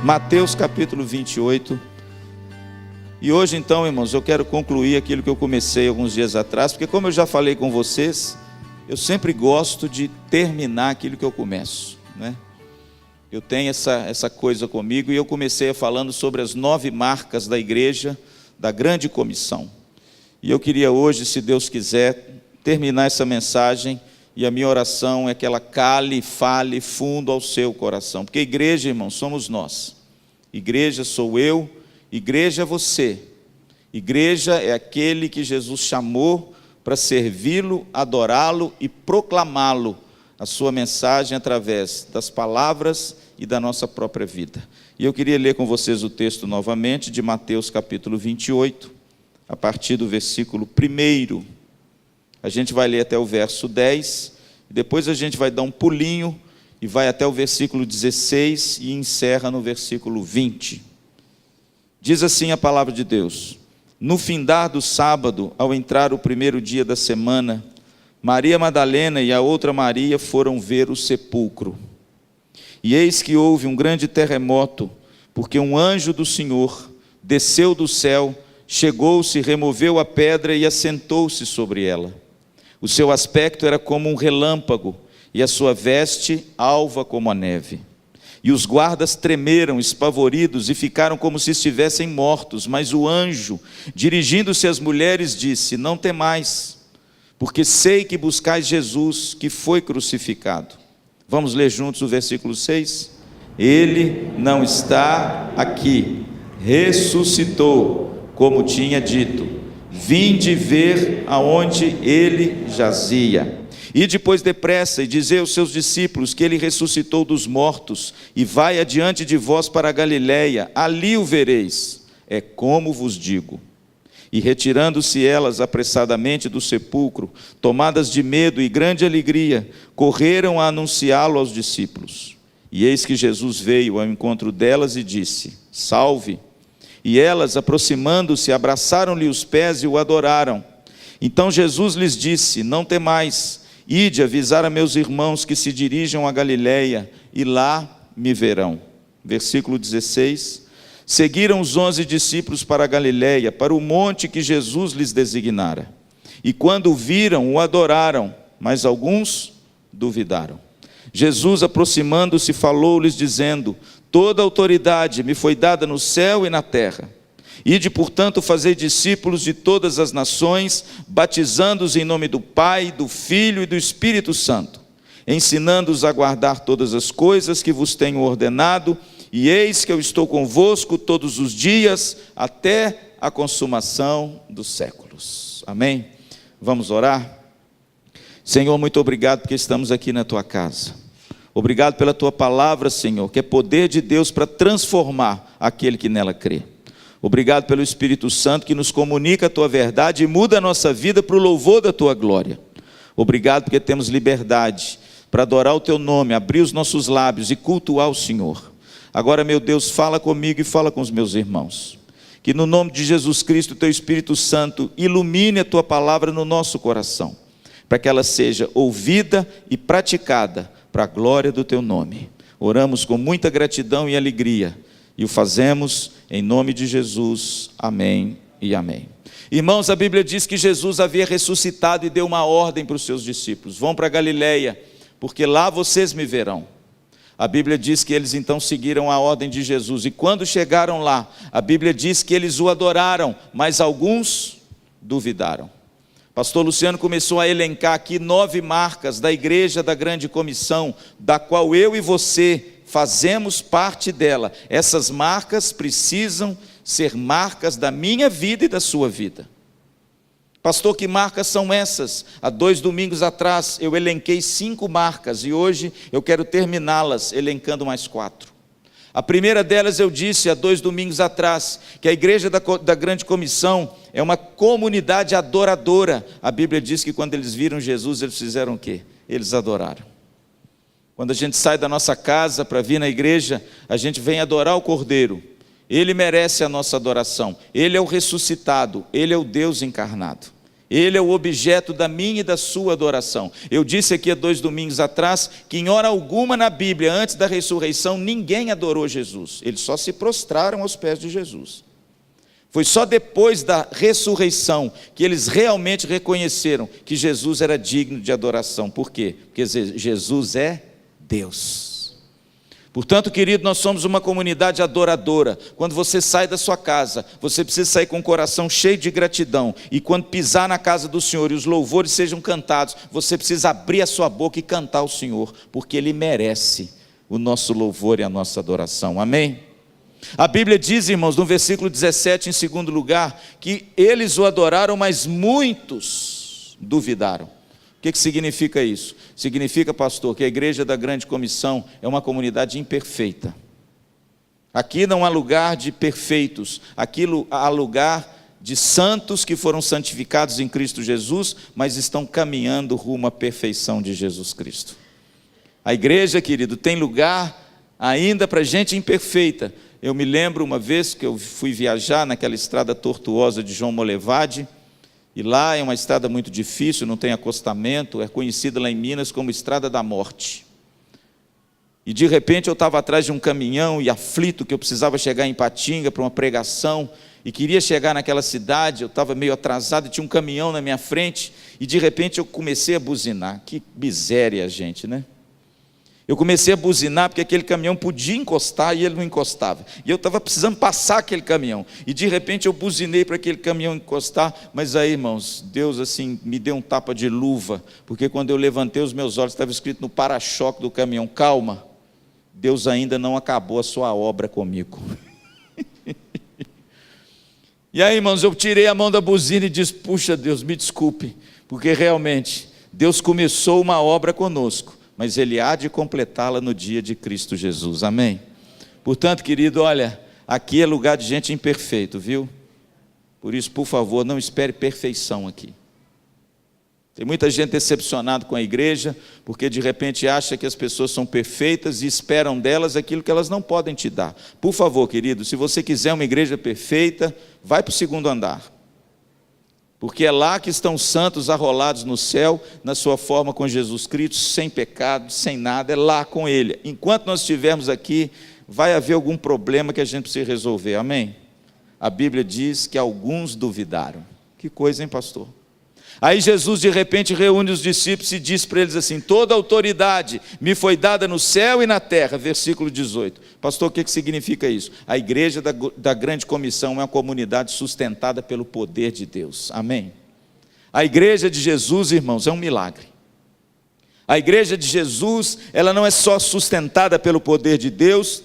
Mateus capítulo 28. E hoje então, irmãos, eu quero concluir aquilo que eu comecei alguns dias atrás, porque como eu já falei com vocês, eu sempre gosto de terminar aquilo que eu começo, né? Eu tenho essa coisa comigo, e eu comecei falando sobre as 9 marcas da igreja, da grande comissão. E eu queria hoje, se Deus quiser, terminar essa mensagem, e a minha oração é que ela cale e fale fundo ao seu coração. Porque igreja, irmãos, somos nós. Igreja sou eu, igreja é você. Igreja é aquele que Jesus chamou para servi-lo, adorá-lo e proclamá-lo, a sua mensagem através das palavras e da nossa própria vida. E eu queria ler com vocês o texto novamente de Mateus capítulo 28, a partir do versículo 1. A gente vai ler até o verso 10, e depois a gente vai dar um pulinho e vai até o versículo 16 e encerra no versículo 20. Diz assim a palavra de Deus: No findar do sábado, ao entrar o primeiro dia da semana, Maria Madalena e a outra Maria foram ver o sepulcro. E eis que houve um grande terremoto, porque um anjo do Senhor desceu do céu, chegou-se, removeu a pedra e assentou-se sobre ela. O seu aspecto era como um relâmpago, e a sua veste alva como a neve. E os guardas tremeram, espavoridos, e ficaram como se estivessem mortos. Mas o anjo, dirigindo-se às mulheres, disse: Não temais, porque sei que buscais Jesus, que foi crucificado. Vamos ler juntos o versículo 6? Ele não está aqui, ressuscitou, como tinha dito. Vinde ver aonde ele jazia. E depois depressa e dizei aos seus discípulos que ele ressuscitou dos mortos, e vai adiante de vós para a Galiléia, ali o vereis, é como vos digo. E retirando-se elas apressadamente do sepulcro, tomadas de medo e grande alegria, correram a anunciá-lo aos discípulos. E eis que Jesus veio ao encontro delas e disse: Salve! E elas, aproximando-se, abraçaram-lhe os pés e o adoraram. Então Jesus lhes disse: Não temais, ide avisar a meus irmãos que se dirijam a Galiléia, e lá me verão. Versículo 16. Seguiram os 11 discípulos para a Galiléia, para o monte que Jesus lhes designara. E quando o viram, o adoraram, mas alguns duvidaram. Jesus, aproximando-se, falou-lhes, dizendo: Toda autoridade me foi dada no céu e na terra. Ide, portanto, fazei discípulos de todas as nações, batizando-os em nome do Pai, do Filho e do Espírito Santo, ensinando-os a guardar todas as coisas que vos tenho ordenado, e eis que eu estou convosco todos os dias, até a consumação dos séculos. Amém? Vamos orar? Senhor, muito obrigado porque estamos aqui na tua casa. Obrigado pela tua palavra, Senhor, que é poder de Deus para transformar aquele que nela crê. Obrigado pelo Espírito Santo que nos comunica a tua verdade e muda a nossa vida para o louvor da tua glória. Obrigado porque temos liberdade para adorar o teu nome, abrir os nossos lábios e cultuar o Senhor. Agora, meu Deus, fala comigo e fala com os meus irmãos. Que no nome de Jesus Cristo, o teu Espírito Santo ilumine a tua palavra no nosso coração, para que ela seja ouvida e praticada para a glória do teu nome. Oramos com muita gratidão e alegria, e o fazemos em nome de Jesus. Amém e amém. Irmãos, a Bíblia diz que Jesus havia ressuscitado e deu uma ordem para os seus discípulos: vão para a Galiléia, porque lá vocês me verão. A Bíblia diz que eles então seguiram a ordem de Jesus, e quando chegaram lá, a Bíblia diz que eles o adoraram, mas alguns duvidaram. Pastor Luciano começou a elencar aqui 9 marcas da igreja da grande comissão, da qual eu e você fazemos parte dela. Essas marcas precisam ser marcas da minha vida e da sua vida. Pastor, que marcas são essas? Há 2 domingos atrás eu elenquei 5 marcas, e hoje eu quero terminá-las elencando mais 4. A primeira delas eu disse há 2 domingos atrás, que a igreja da grande comissão é uma comunidade adoradora. A Bíblia diz que quando eles viram Jesus, eles fizeram o quê? Eles adoraram. Quando a gente sai da nossa casa para vir na igreja, a gente vem adorar o Cordeiro. Ele merece a nossa adoração. Ele é o ressuscitado, Ele é o Deus encarnado. Ele é o objeto da minha e da sua adoração. Eu disse aqui há 2 domingos atrás que em hora alguma na Bíblia, antes da ressurreição, ninguém adorou Jesus. Eles só se prostraram aos pés de Jesus. Foi só depois da ressurreição que eles realmente reconheceram que Jesus era digno de adoração. Por quê? Porque Jesus é Deus. Portanto, querido, nós somos uma comunidade adoradora. Quando você sai da sua casa, você precisa sair com o coração cheio de gratidão. E quando pisar na casa do Senhor e os louvores sejam cantados, você precisa abrir a sua boca e cantar ao Senhor, porque Ele merece o nosso louvor e a nossa adoração. Amém? A Bíblia diz, irmãos, no versículo 17, em segundo lugar, que eles o adoraram, mas muitos duvidaram. O que significa isso? Significa, pastor, que a igreja da grande comissão é uma comunidade imperfeita. Aqui não há lugar de perfeitos, aqui há lugar de santos que foram santificados em Cristo Jesus, mas estão caminhando rumo à perfeição de Jesus Cristo. A igreja, querido, tem lugar ainda para gente imperfeita. Eu me lembro uma vez que eu fui viajar naquela estrada tortuosa de João Molevade, e lá é uma estrada muito difícil, não tem acostamento, é conhecida lá em Minas como Estrada da Morte. E de repente eu estava atrás de um caminhão e aflito que eu precisava chegar em Ipatinga para uma pregação, e queria chegar naquela cidade, eu estava meio atrasado, e tinha um caminhão na minha frente, e de repente eu comecei a buzinar. Que miséria, gente, né? Eu comecei a buzinar porque aquele caminhão podia encostar e ele não encostava. E eu estava precisando passar aquele caminhão. E de repente eu buzinei para aquele caminhão encostar. Mas aí, irmãos, Deus assim me deu um tapa de luva. Porque quando eu levantei os meus olhos, estava escrito no para-choque do caminhão: calma, Deus ainda não acabou a sua obra comigo. E aí, irmãos, eu tirei a mão da buzina e disse: puxa Deus, me desculpe. Porque realmente Deus começou uma obra conosco, mas Ele há de completá-la no dia de Cristo Jesus, amém? Portanto, querido, olha, aqui é lugar de gente imperfeito, viu? Por isso, por favor, não espere perfeição aqui. Tem muita gente decepcionada com a igreja, porque de repente acha que as pessoas são perfeitas e esperam delas aquilo que elas não podem te dar. Por favor, querido, se você quiser uma igreja perfeita, vai para o 2º andar. Porque é lá que estão os santos arrolados no céu, na sua forma com Jesus Cristo, sem pecado, sem nada, é lá com Ele. Enquanto nós estivermos aqui, vai haver algum problema que a gente precisa resolver, amém? A Bíblia diz que alguns duvidaram. Que coisa, hein, pastor? Aí Jesus de repente reúne os discípulos e diz para eles assim: toda autoridade me foi dada no céu e na terra, versículo 18. Pastor, o que significa isso? A igreja da grande comissão é uma comunidade sustentada pelo poder de Deus, amém? A igreja de Jesus, irmãos, é um milagre. A igreja de Jesus, ela não é só sustentada pelo poder de Deus,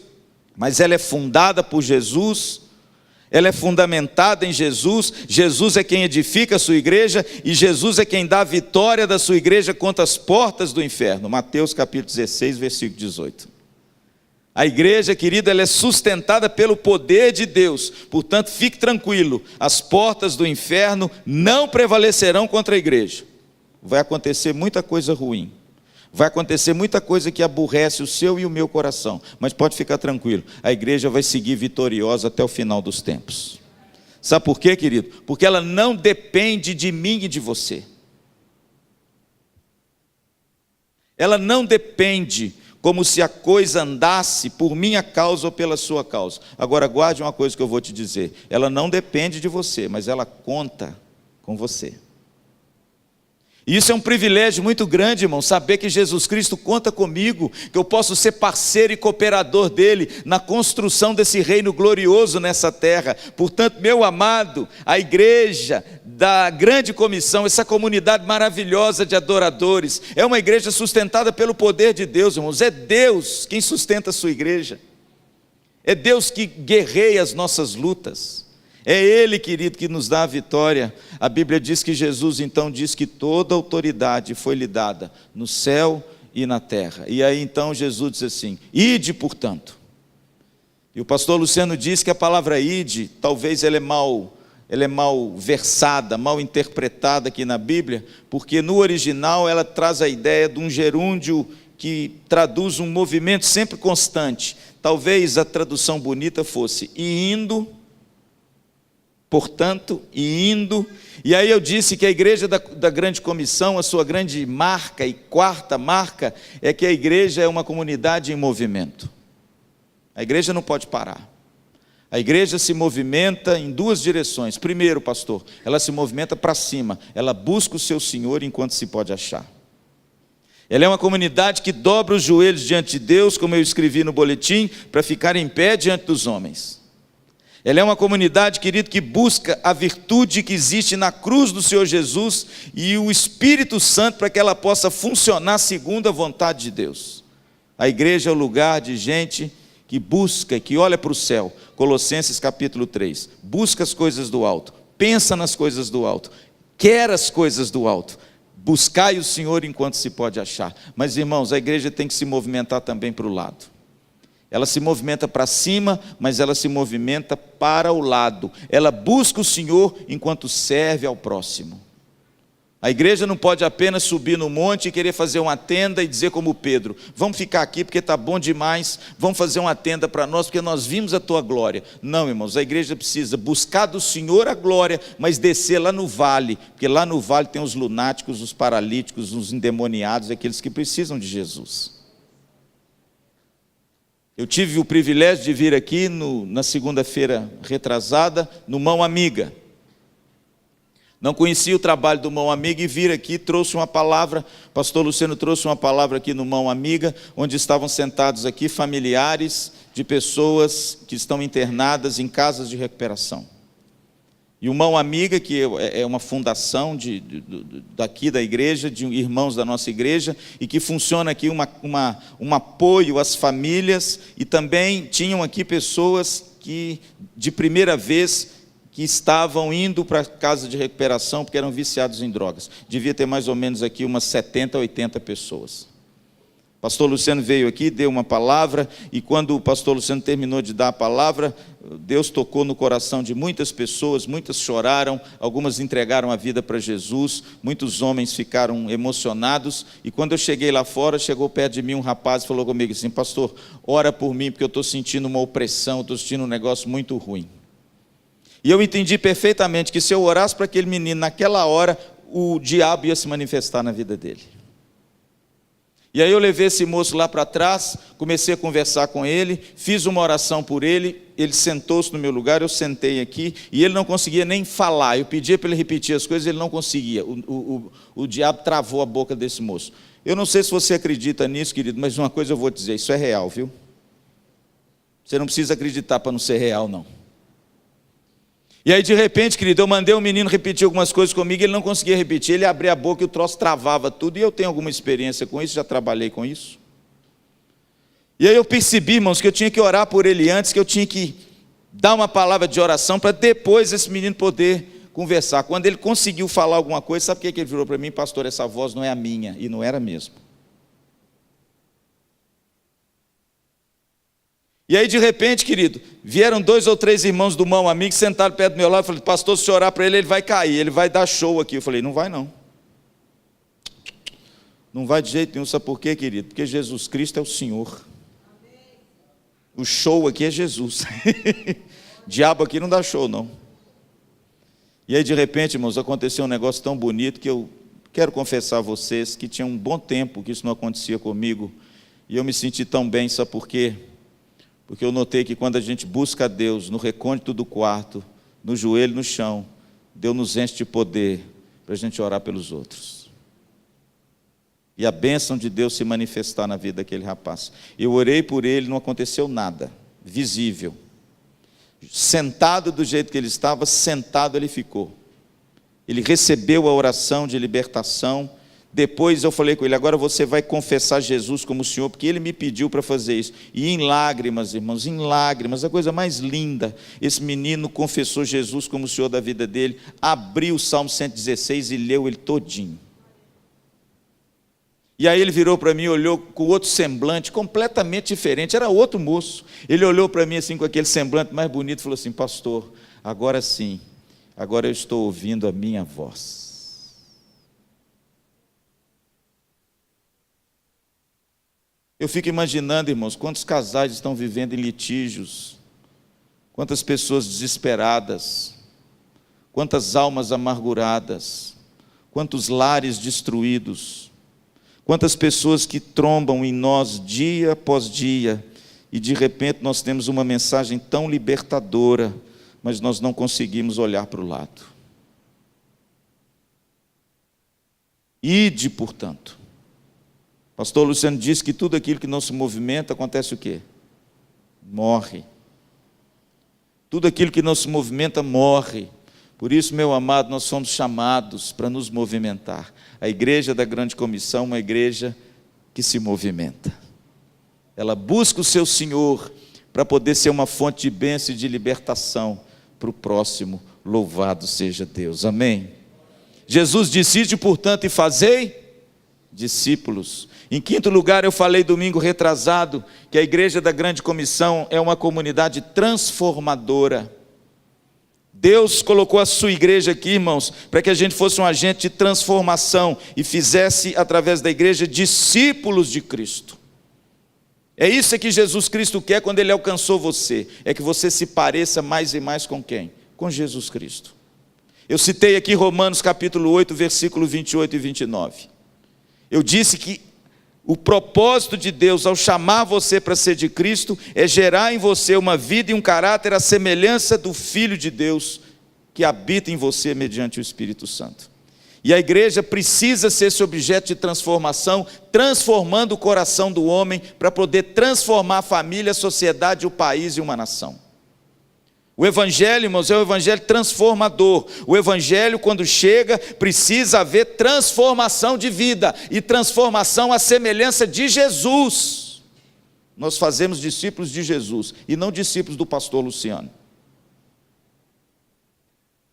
mas ela é fundada por Jesus. Ela é fundamentada em Jesus. Jesus é quem edifica a sua igreja, e Jesus é quem dá a vitória da sua igreja contra as portas do inferno. Mateus capítulo 16, versículo 18. A igreja, querida, ela é sustentada pelo poder de Deus. Portanto, fique tranquilo, as portas do inferno não prevalecerão contra a igreja. Vai acontecer muita coisa ruim, vai acontecer muita coisa que aborrece o seu e o meu coração, mas pode ficar tranquilo, a igreja vai seguir vitoriosa até o final dos tempos. Sabe por quê, querido? Porque ela não depende de mim e de você. Ela não depende como se a coisa andasse por minha causa ou pela sua causa. Agora guarde uma coisa que eu vou te dizer: ela não depende de você, mas ela conta com você. Isso é um privilégio muito grande, irmão, saber que Jesus Cristo conta comigo, que eu posso ser parceiro e cooperador dele na construção desse reino glorioso nessa terra. Portanto, meu amado, a igreja da grande comissão, essa comunidade maravilhosa de adoradores, é uma igreja sustentada pelo poder de Deus, irmãos. É Deus quem sustenta a sua igreja, é Deus que guerreia as nossas lutas. É Ele, querido, que nos dá a vitória. A Bíblia diz que Jesus então diz que toda autoridade foi lhe dada no céu e na terra. E aí então Jesus diz assim: ide, portanto. E o pastor Luciano diz que a palavra ide, talvez ela é mal versada, mal interpretada aqui na Bíblia, porque no original ela traz a ideia de um gerúndio que traduz um movimento sempre constante. Talvez a tradução bonita fosse: e indo, portanto, e indo. E aí eu disse que a igreja da grande comissão, a sua grande marca e quarta marca, é que a igreja é uma comunidade em movimento. A igreja não pode parar. A igreja se movimenta em duas direções. Primeiro, pastor, ela se movimenta para cima. Ela busca o seu Senhor enquanto se pode achar. Ela é uma comunidade que dobra os joelhos diante de Deus, como eu escrevi no boletim, para ficar em pé diante dos homens. Ela é uma comunidade, querido, que busca a virtude que existe na cruz do Senhor Jesus e o Espírito Santo para que ela possa funcionar segundo a vontade de Deus. A igreja é o lugar de gente que busca, que olha para o céu. Colossenses capítulo 3. Busca as coisas do alto, pensa nas coisas do alto, quer as coisas do alto. Buscai o Senhor enquanto se pode achar. Mas, irmãos, a igreja tem que se movimentar também para o lado. Ela se movimenta para cima, mas ela se movimenta para o lado. Ela busca o Senhor enquanto serve ao próximo. A igreja não pode apenas subir no monte e querer fazer uma tenda e dizer como Pedro: vamos ficar aqui porque está bom demais, vamos fazer uma tenda para nós porque nós vimos a tua glória. Não, irmãos, a igreja precisa buscar do Senhor a glória, mas descer lá no vale, porque lá no vale tem os lunáticos, os paralíticos, os endemoniados, aqueles que precisam de Jesus. Eu tive o privilégio de vir aqui na segunda-feira retrasada, no Mão Amiga. Não conhecia o trabalho do Mão Amiga e vir aqui, trouxe uma palavra, pastor Luciano trouxe uma palavra aqui no Mão Amiga, onde estavam sentados aqui familiares de pessoas que estão internadas em casas de recuperação. E o Mão Amiga, que é uma fundação daqui da igreja, de irmãos da nossa igreja, e que funciona aqui um apoio às famílias, e também tinham aqui pessoas que de primeira vez que estavam indo para a casa de recuperação porque eram viciados em drogas. Devia ter mais ou menos aqui umas 70, 80 pessoas. O pastor Luciano veio aqui, deu uma palavra, e quando o pastor Luciano terminou de dar a palavra, Deus tocou no coração de muitas pessoas, muitas choraram, algumas entregaram a vida para Jesus, muitos homens ficaram emocionados, e quando eu cheguei lá fora, chegou perto de mim um rapaz e falou comigo assim: pastor, ora por mim, porque eu estou sentindo uma opressão, estou sentindo um negócio muito ruim. E eu entendi perfeitamente que se eu orasse para aquele menino naquela hora, o diabo ia se manifestar na vida dele. E aí eu levei esse moço lá para trás, comecei a conversar com ele, fiz uma oração por ele, ele sentou-se no meu lugar, eu sentei aqui, e ele não conseguia nem falar. Eu pedia para ele repetir as coisas, ele não conseguia. O diabo travou a boca desse moço. Eu não sei se você acredita nisso, querido, mas uma coisa eu vou dizer, isso é real, viu? Você não precisa acreditar para não ser real, não. E aí de repente, querido, eu mandei o menino repetir algumas coisas comigo, ele não conseguia repetir, ele abria a boca e o troço travava tudo, e eu tenho alguma experiência com isso, já trabalhei com isso. E aí eu percebi, irmãos, que eu tinha que orar por ele antes, que eu tinha que dar uma palavra de oração, para depois esse menino poder conversar. Quando ele conseguiu falar alguma coisa, sabe o que ele virou para mim? Pastor, essa voz não é a minha, e não era mesmo. E aí de repente, querido, vieram 2 ou 3 irmãos do Mão Amigo, sentaram perto do meu lado, e falaram: pastor, se você orar para ele, ele vai cair, ele vai dar show aqui. Eu falei: não vai não. Não vai de jeito nenhum. Sabe por quê, querido? Porque Jesus Cristo é o Senhor. O show aqui é Jesus. Diabo aqui não dá show, não. E aí de repente, irmãos, aconteceu um negócio tão bonito que eu quero confessar a vocês que tinha um bom tempo que isso não acontecia comigo, e eu me senti tão bem. Sabe por quê? Porque eu notei que quando a gente busca a Deus no recôndito do quarto, no joelho no chão, Deus nos enche de poder para a gente orar pelos outros. E a bênção de Deus se manifestar na vida daquele rapaz. Eu orei por ele, não aconteceu nada visível. Sentado do jeito que ele estava, sentado ele ficou. Ele recebeu a oração de libertação. Depois eu falei com ele: agora você vai confessar Jesus como o Senhor, porque ele me pediu para fazer isso. E em lágrimas, irmãos, em lágrimas, a coisa mais linda, esse menino confessou Jesus como o Senhor da vida dele, abriu o Salmo 116 e leu ele todinho. E aí ele virou para mim, olhou com outro semblante, completamente diferente, era outro moço. Ele olhou para mim assim com aquele semblante mais bonito e falou assim: pastor, agora sim, agora eu estou ouvindo a minha voz. Eu fico imaginando, irmãos, quantos casais estão vivendo em litígios, quantas pessoas desesperadas, quantas almas amarguradas, quantos lares destruídos, quantas pessoas que trombam em nós dia após dia, e de repente nós temos uma mensagem tão libertadora, mas nós não conseguimos olhar para o lado. Ide, portanto. Pastor Luciano disse que tudo aquilo que não se movimenta, acontece o quê? Morre. Tudo aquilo que não se movimenta, morre. Por isso, meu amado, nós somos chamados para nos movimentar. A igreja da grande comissão é uma igreja que se movimenta. Ela busca o seu Senhor para poder ser uma fonte de bênção e de libertação para o próximo. Louvado seja Deus. Amém? Jesus disse: ide, portanto, e fazei discípulos. Em quinto lugar, eu falei domingo retrasado que a igreja da grande comissão é uma comunidade transformadora. Deus colocou a sua igreja aqui, irmãos, para que a gente fosse um agente de transformação e fizesse, através da igreja, discípulos de Cristo. É isso que Jesus Cristo quer quando Ele alcançou você, é que você se pareça mais e mais com quem? Com Jesus Cristo. Eu citei aqui Romanos capítulo 8, versículo 28 e 29. Eu disse que o propósito de Deus ao chamar você para ser de Cristo é gerar em você uma vida e um caráter à semelhança do Filho de Deus que habita em você mediante o Espírito Santo. E a igreja precisa ser esse objeto de transformação, transformando o coração do homem para poder transformar a família, a sociedade, o país e uma nação. O evangelho, irmãos, é o evangelho transformador. O evangelho, quando chega, precisa haver transformação de vida e transformação à semelhança de Jesus. Nós fazemos discípulos de Jesus e não discípulos do pastor Luciano.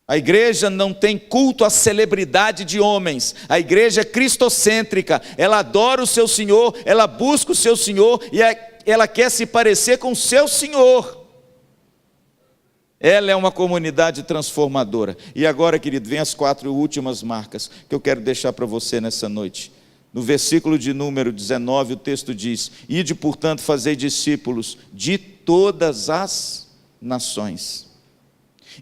A igreja não tem culto à celebridade de homens. A igreja é cristocêntrica. Ela adora o seu Senhor, ela busca o seu Senhor e ela quer se parecer com o seu Senhor. Ela é uma comunidade transformadora. E agora, querido, vem as 4 últimas marcas que eu quero deixar para você nessa noite. No versículo de número 19, o texto diz: ide, portanto, fazei discípulos de todas as nações.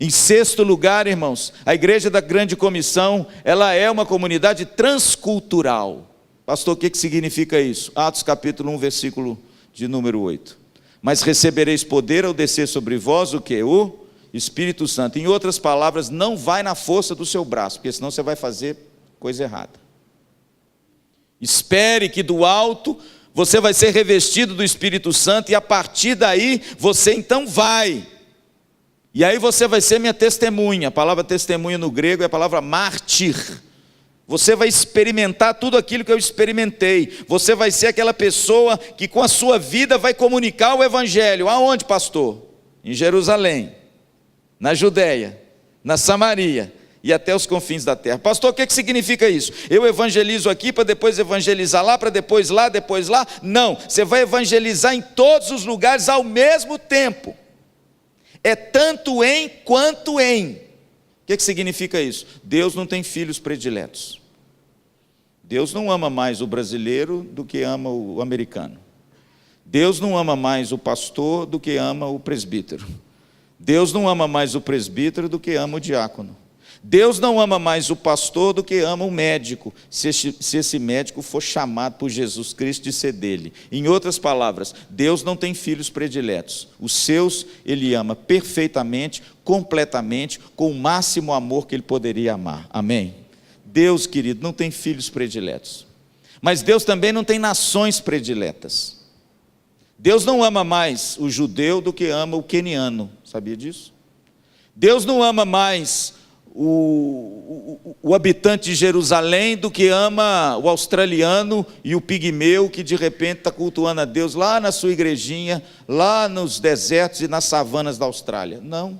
Em sexto lugar, irmãos, a igreja da grande comissão, ela é uma comunidade transcultural. Pastor, o que significa isso? Atos capítulo 1, versículo de número 8. Mas recebereis poder ao descer sobre vós o quê? O Espírito Santo. Em outras palavras, não vai na força do seu braço, porque senão você vai fazer coisa errada. Espere que do alto você vai ser revestido do Espírito Santo e a partir daí você então vai. E aí você vai ser minha testemunha. A palavra testemunha no grego é a palavra mártir. Você vai experimentar tudo aquilo que eu experimentei. Você vai ser aquela pessoa que com a sua vida vai comunicar o evangelho. Aonde, pastor? Em Jerusalém, na Judéia, na Samaria e até os confins da terra. Pastor, o que significa isso? Eu evangelizo aqui para depois evangelizar lá, para depois lá, depois lá? Não, você vai evangelizar em todos os lugares ao mesmo tempo. É tanto em quanto em. O que significa isso? Deus não tem filhos prediletos. Deus não ama mais o brasileiro do que ama o americano. Deus não ama mais o pastor do que ama o presbítero. Deus não ama mais o presbítero do que ama o diácono. Deus não ama mais o pastor do que ama o médico, se esse médico for chamado por Jesus Cristo de ser dele. Em outras palavras, Deus não tem filhos prediletos. Os seus Ele ama perfeitamente, completamente, com o máximo amor que Ele poderia amar. Amém? Deus, querido, não tem filhos prediletos. Mas Deus também não tem nações prediletas. Deus não ama mais o judeu do que ama o queniano. Sabia disso? Deus não ama mais o habitante de Jerusalém do que ama o australiano e o pigmeu que de repente está cultuando a Deus lá na sua igrejinha, lá nos desertos e nas savanas da Austrália. Não.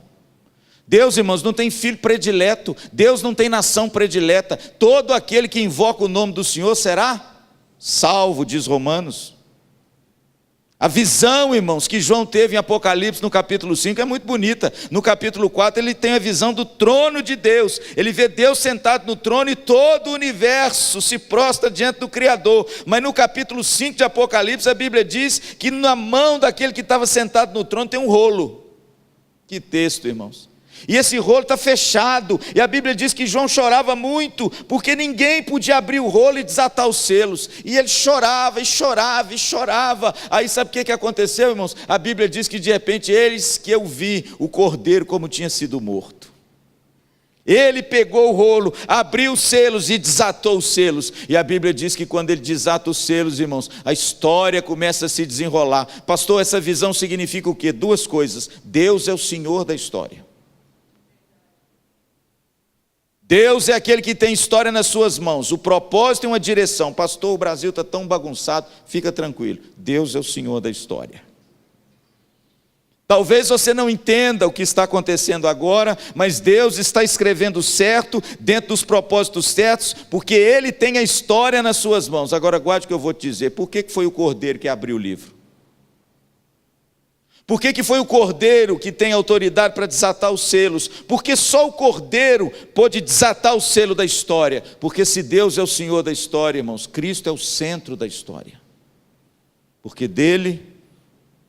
Deus, irmãos, não tem filho predileto. Deus não tem nação predileta. Todo aquele que invoca o nome do Senhor será salvo, diz Romanos. A visão, irmãos, que João teve em Apocalipse no capítulo 5 é muito bonita. No capítulo 4 ele tem a visão do trono de Deus. Ele vê Deus sentado no trono e todo o universo se prostra diante do Criador. Mas no capítulo 5 de Apocalipse a Bíblia diz que na mão daquele que estava sentado no trono tem um rolo. Que texto, irmãos. E esse rolo está fechado, e a Bíblia diz que João chorava muito, porque ninguém podia abrir o rolo e desatar os selos, e ele chorava, e chorava, e chorava. Aí sabe o que aconteceu, irmãos? A Bíblia diz que de repente, eis que eu vi o cordeiro como tinha sido morto. Ele pegou o rolo, abriu os selos e desatou os selos. E a Bíblia diz que quando ele desata os selos, irmãos, a história começa a se desenrolar. Pastor, essa visão significa o quê? Duas coisas: Deus é o Senhor da história. Deus é aquele que tem história nas suas mãos, o propósito e uma direção. Pastor, o Brasil está tão bagunçado. Fica tranquilo, Deus é o Senhor da história. Talvez você não entenda o que está acontecendo agora, mas Deus está escrevendo certo, dentro dos propósitos certos, porque Ele tem a história nas suas mãos. Agora guarde o que eu vou te dizer. Por que foi o cordeiro que abriu o livro? Por que foi o cordeiro que tem autoridade para desatar os selos? Porque só o cordeiro pôde desatar o selo da história. Porque se Deus é o Senhor da história, irmãos, Cristo é o centro da história. Porque dele,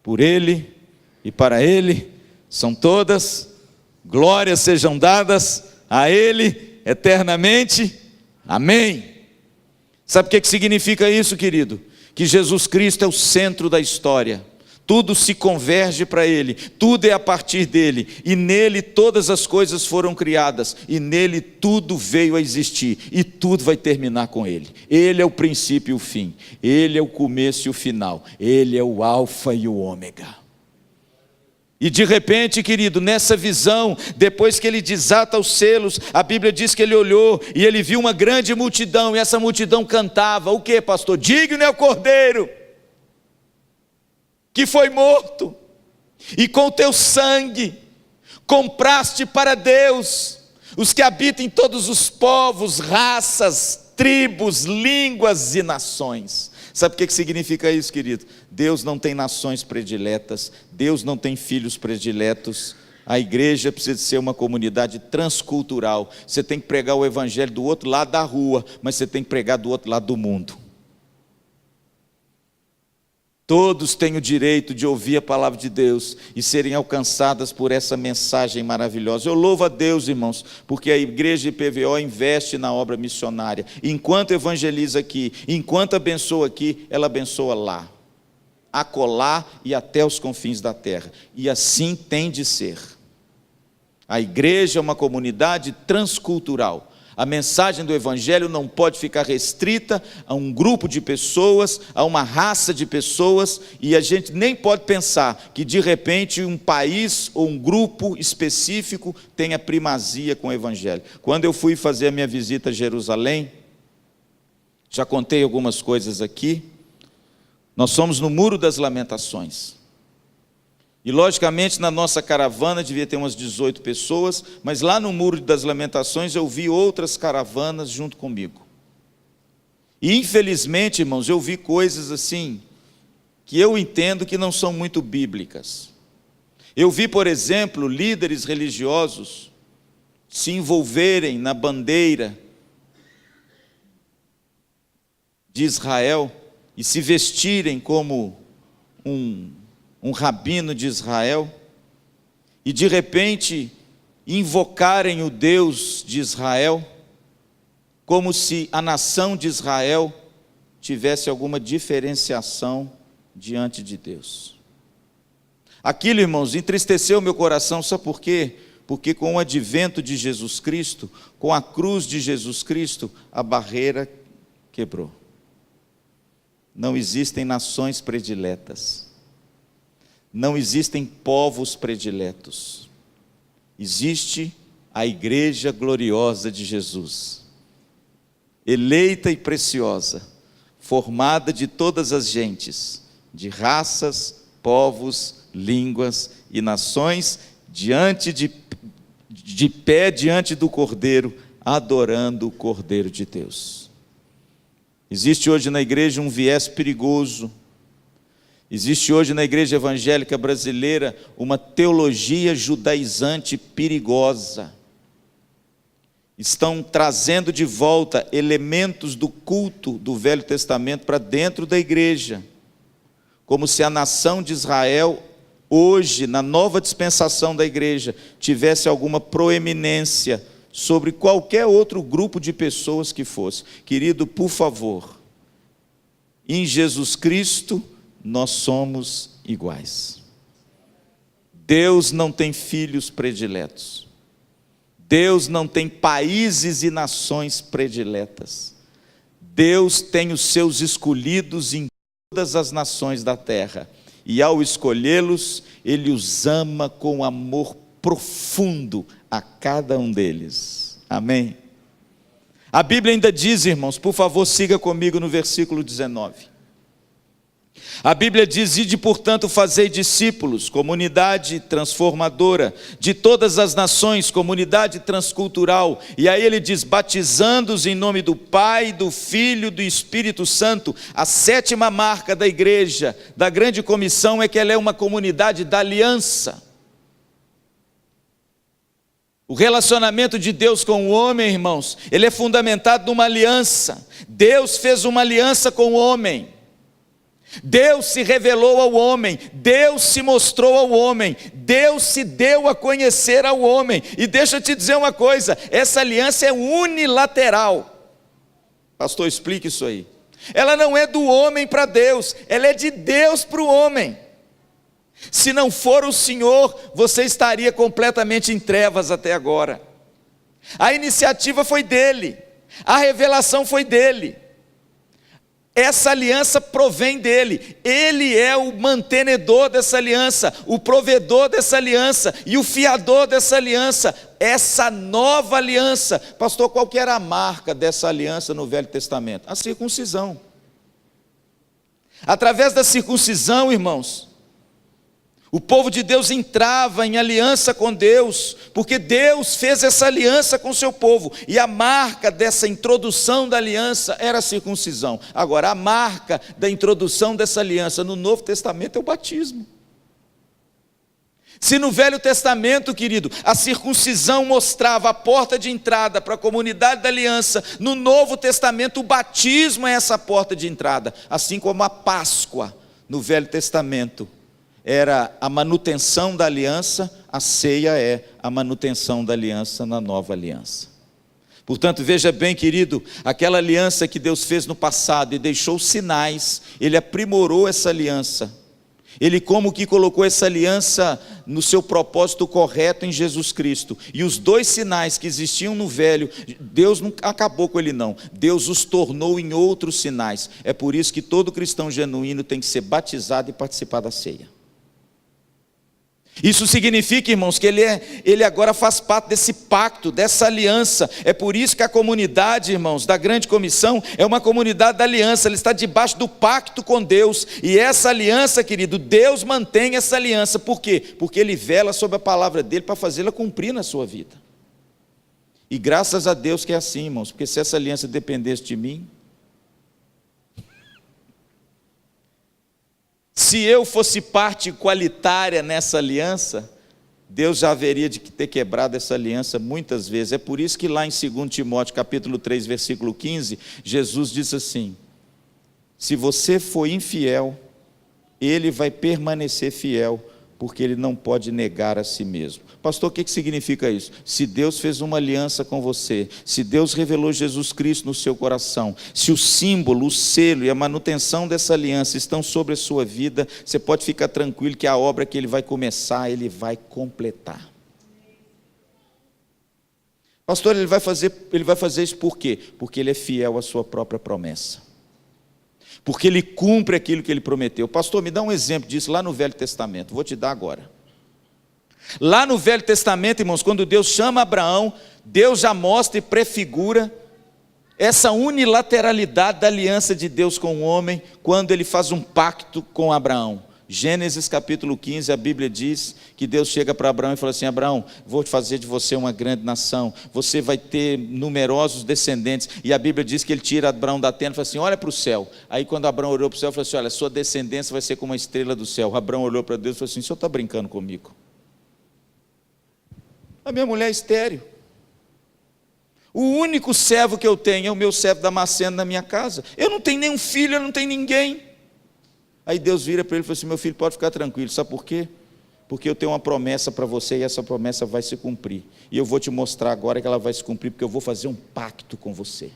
por ele e para ele são todas, glórias sejam dadas a ele eternamente. Amém. Sabe o que significa isso, querido? Que Jesus Cristo é o centro da história. Tudo se converge para Ele, tudo é a partir dEle, e nele todas as coisas foram criadas, e nele tudo veio a existir, e tudo vai terminar com Ele. Ele é o princípio e o fim, Ele é o começo e o final, Ele é o alfa e o ômega. E de repente, querido, nessa visão, depois que ele desata os selos, a Bíblia diz que ele olhou, e ele viu uma grande multidão, e essa multidão cantava, o que, pastor? Digno é o Cordeiro, que foi morto, e com o teu sangue compraste para Deus os que habitam em todos os povos, raças, tribos, línguas e nações. Sabe o que significa isso, querido? Deus não tem nações prediletas, Deus não tem filhos prediletos. A igreja precisa ser uma comunidade transcultural. Você tem que pregar o evangelho do outro lado da rua, mas você tem que pregar do outro lado do mundo. Todos têm o direito de ouvir a palavra de Deus e serem alcançadas por essa mensagem maravilhosa. Eu louvo a Deus, irmãos, porque a igreja IPVO investe na obra missionária. Enquanto evangeliza aqui, enquanto abençoa aqui, ela abençoa lá, acolá e até os confins da terra. E assim tem de ser. A igreja é uma comunidade transcultural. A mensagem do evangelho não pode ficar restrita a um grupo de pessoas, a uma raça de pessoas, e a gente nem pode pensar que de repente um país ou um grupo específico tenha primazia com o evangelho. Quando eu fui fazer a minha visita a Jerusalém, já contei algumas coisas aqui, nós fomos no Muro das Lamentações. E logicamente na nossa caravana devia ter umas 18 pessoas, mas lá no Muro das Lamentações eu vi outras caravanas junto comigo. E infelizmente, irmãos, eu vi coisas assim, que eu entendo que não são muito bíblicas. Eu vi, por exemplo, líderes religiosos se envolverem na bandeira de Israel e se vestirem como um rabino de Israel, e de repente invocarem o Deus de Israel, como se a nação de Israel tivesse alguma diferenciação diante de Deus. Aquilo, irmãos, entristeceu meu coração, sabe por quê? Porque com o advento de Jesus Cristo, com a cruz de Jesus Cristo, a barreira quebrou. Não existem nações prediletas. Não existem povos prediletos. Existe a igreja gloriosa de Jesus, eleita e preciosa, formada de todas as gentes, de raças, povos, línguas e nações, de pé diante do Cordeiro, adorando o Cordeiro de Deus. Existe hoje na igreja um viés perigoso. Existe hoje na igreja evangélica brasileira uma teologia judaizante perigosa. Estão trazendo de volta elementos do culto do Velho Testamento para dentro da igreja, como se a nação de Israel hoje, na nova dispensação da igreja, tivesse alguma proeminência sobre qualquer outro grupo de pessoas que fosse. Querido, por favor, em Jesus Cristo nós somos iguais. Deus não tem filhos prediletos. Deus não tem países e nações prediletas. Deus tem os seus escolhidos em todas as nações da terra. E ao escolhê-los, Ele os ama com amor profundo a cada um deles. Amém? A Bíblia ainda diz, irmãos, por favor, siga comigo no versículo 19. A Bíblia diz: ide, portanto, fazei discípulos, comunidade transformadora, de todas as nações, comunidade transcultural. E aí ele diz: batizando-os em nome do Pai, do Filho e do Espírito Santo. A sétima marca da igreja, da grande comissão, é que ela é uma comunidade da aliança. O relacionamento de Deus com o homem, irmãos, ele é fundamentado numa aliança. Deus fez uma aliança com o homem. Deus se revelou ao homem, Deus se mostrou ao homem, Deus se deu a conhecer ao homem. E deixa eu te dizer uma coisa, essa aliança é unilateral. Pastor, explique isso aí. Ela não é do homem para Deus, ela é de Deus para o homem. Se não for o Senhor, você estaria completamente em trevas até agora. A iniciativa foi dele, a revelação foi dele. Essa aliança provém dele, ele é o mantenedor dessa aliança, o provedor dessa aliança e o fiador dessa aliança. Essa nova aliança, pastor, qual que era a marca dessa aliança no Velho Testamento? A circuncisão. Através da circuncisão, irmãos, o povo de Deus entrava em aliança com Deus, porque Deus fez essa aliança com o seu povo, e a marca dessa introdução da aliança era a circuncisão. Agora, a marca da introdução dessa aliança no Novo Testamento é o batismo. Se no Velho Testamento, querido, a circuncisão mostrava a porta de entrada para a comunidade da aliança, no Novo Testamento o batismo é essa porta de entrada, assim como a Páscoa no Velho Testamento era a manutenção da aliança, a ceia é a manutenção da aliança na nova aliança. Portanto, veja bem, querido, aquela aliança que Deus fez no passado e deixou sinais, Ele aprimorou essa aliança. Ele como que colocou essa aliança no seu propósito correto em Jesus Cristo. E os dois sinais que existiam no velho, Deus não acabou com ele não. Deus os tornou em outros sinais. É por isso que todo cristão genuíno tem que ser batizado e participar da ceia. Isso significa, irmãos, que ele agora faz parte desse pacto, dessa aliança. É por isso que a comunidade, irmãos, da grande comissão é uma comunidade da aliança. Ela está debaixo do pacto com Deus. E essa aliança, querido, Deus mantém essa aliança. Por quê? Porque Ele vela sobre a palavra dEle para fazê-la cumprir na sua vida. E graças a Deus que é assim, irmãos, porque se essa aliança dependesse de mim, se eu fosse parte qualitária nessa aliança, Deus já haveria de ter quebrado essa aliança muitas vezes. É por isso que lá em 2 Timóteo capítulo 3, versículo 15, Jesus diz assim: se você for infiel, Ele vai permanecer fiel, porque Ele não pode negar a si mesmo. Pastor, o que significa isso? Se Deus fez uma aliança com você, se Deus revelou Jesus Cristo no seu coração, se o símbolo, o selo e a manutenção dessa aliança estão sobre a sua vida, você pode ficar tranquilo que a obra que Ele vai começar, Ele vai completar. Pastor, Ele vai fazer isso por quê? Porque Ele é fiel à sua própria promessa. Porque Ele cumpre aquilo que Ele prometeu. Pastor, me dá um exemplo disso lá no Velho Testamento. Vou te dar agora. Lá no Velho Testamento, irmãos, quando Deus chama Abraão, Deus já mostra e prefigura essa unilateralidade da aliança de Deus com o homem, quando Ele faz um pacto com Abraão. Gênesis capítulo 15, a Bíblia diz que Deus chega para Abraão e fala assim: Abraão, vou fazer de você uma grande nação, você vai ter numerosos descendentes. E a Bíblia diz que Ele tira Abraão da tenda e fala assim: olha para o céu. Aí quando Abraão olhou para o céu, ele falou assim: olha, sua descendência vai ser como a estrela do céu. Abraão olhou para Deus e falou assim: o senhor está brincando comigo? A minha mulher é estéril. O único servo que eu tenho é o meu servo Damasceno na minha casa. Eu não tenho nenhum filho, eu não tenho ninguém. Aí Deus vira para ele e fala assim: meu filho, pode ficar tranquilo, sabe por quê? porque eu tenho uma promessa para você e essa promessa vai se cumprir. E eu vou te mostrar agora que ela vai se cumprir, porque eu vou fazer um pacto com você.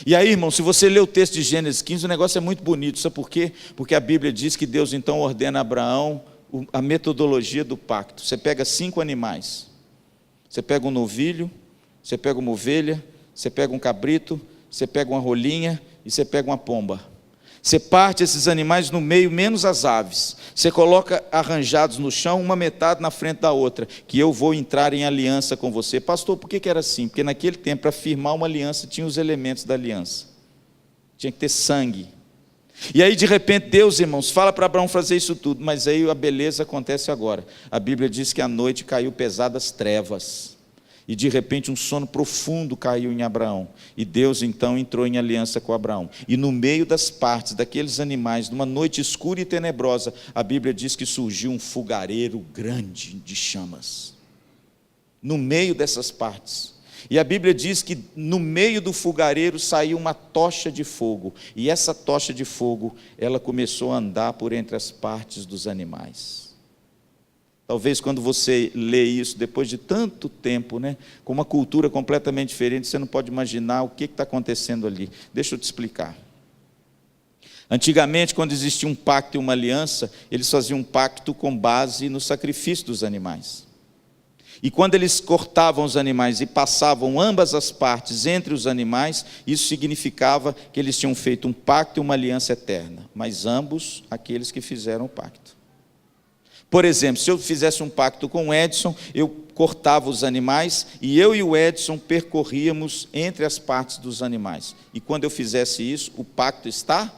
E aí, irmão, se você ler o texto de Gênesis 15, o negócio é muito bonito. Sabe por quê? Porque a Bíblia diz que Deus então ordena a Abraão a metodologia do pacto. Você pega 5 animais. Você pega um novilho, você pega uma ovelha, você pega um cabrito, você pega uma rolinha e você pega uma pomba. Você parte esses animais no meio, menos as aves. Você coloca arranjados no chão, uma metade na frente da outra, que eu vou entrar em aliança com você. Pastor, por que era assim? Porque naquele tempo, para firmar uma aliança, tinha os elementos da aliança. Tinha que ter sangue. E aí, de repente, Deus, irmãos, fala para Abraão fazer isso tudo, mas aí a beleza acontece agora. A Bíblia diz que à noite caiu pesadas trevas, e de repente um sono profundo caiu em Abraão, e Deus então entrou em aliança com Abraão, e no meio das partes daqueles animais, numa noite escura e tenebrosa, a Bíblia diz que surgiu um fogareiro grande de chamas, no meio dessas partes. E a Bíblia diz que no meio do fogareiro saiu uma tocha de fogo, e essa tocha de fogo, ela começou a andar por entre as partes dos animais. Talvez quando você lê isso, depois de tanto tempo, com uma cultura completamente diferente, você não pode imaginar o que está acontecendo ali. Deixa eu te explicar. Antigamente, quando existia um pacto e uma aliança, eles faziam um pacto com base no sacrifício dos animais. E quando eles cortavam os animais e passavam ambas as partes entre os animais, isso significava que eles tinham feito um pacto e uma aliança eterna, mas ambos aqueles que fizeram o pacto. Por exemplo, se eu fizesse um pacto com o Edson, eu cortava os animais e eu e o Edson percorríamos entre as partes dos animais. E quando eu fizesse isso, o pacto está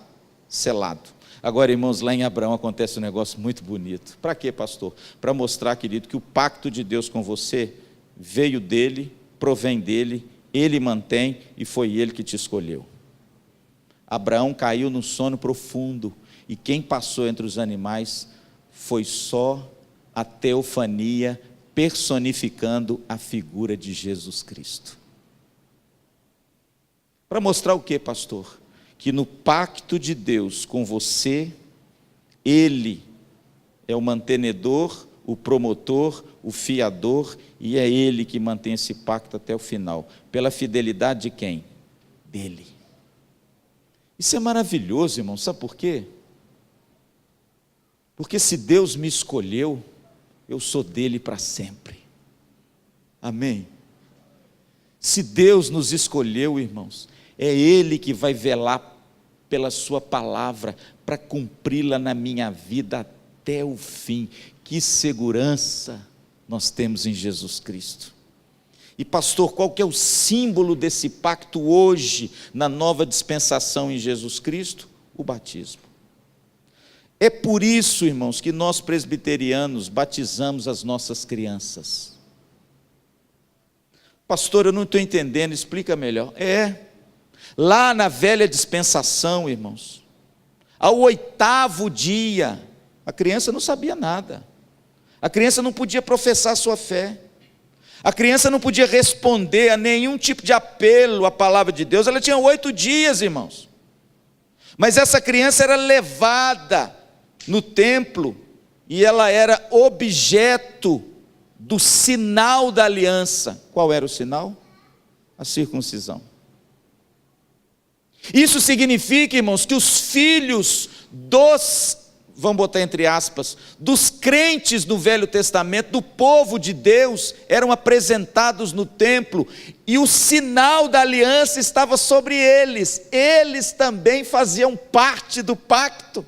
selado. Agora, irmãos, lá em Abraão acontece um negócio muito bonito. Para quê, pastor? Para mostrar, querido, que o pacto de Deus com você veio dele, provém dele, ele mantém e foi ele que te escolheu. Abraão caiu num sono profundo e quem passou entre os animais foi só a teofania personificando a figura de Jesus Cristo. Para mostrar o que, pastor? Que no pacto de Deus com você, Ele é o mantenedor, o promotor, o fiador, e é Ele que mantém esse pacto até o final. Pela fidelidade de quem? Dele. Isso é maravilhoso, irmão, sabe por quê? Porque se Deus me escolheu, eu sou dele para sempre. Amém? Se Deus nos escolheu, irmãos, é Ele que vai velar pela sua palavra, para cumpri-la na minha vida até o fim. Que segurança nós temos em Jesus Cristo. E pastor, qual que é o símbolo desse pacto hoje, na nova dispensação em Jesus Cristo? O batismo. É por isso, irmãos, que nós presbiterianos batizamos as nossas crianças. Pastor, eu não estou entendendo, explica melhor. Lá na velha dispensação, irmãos, ao 8º dia, a criança não sabia nada, a criança não podia professar sua fé, a criança não podia responder a nenhum tipo de apelo à palavra de Deus. Ela tinha 8 dias, irmãos, mas essa criança era levada no templo e ela era objeto do sinal da aliança. Qual era o sinal? A circuncisão. Isso significa, irmãos, que os filhos vamos botar entre aspas, dos crentes do Velho Testamento, do povo de Deus, eram apresentados no templo, e o sinal da aliança estava sobre eles. Eles também faziam parte do pacto.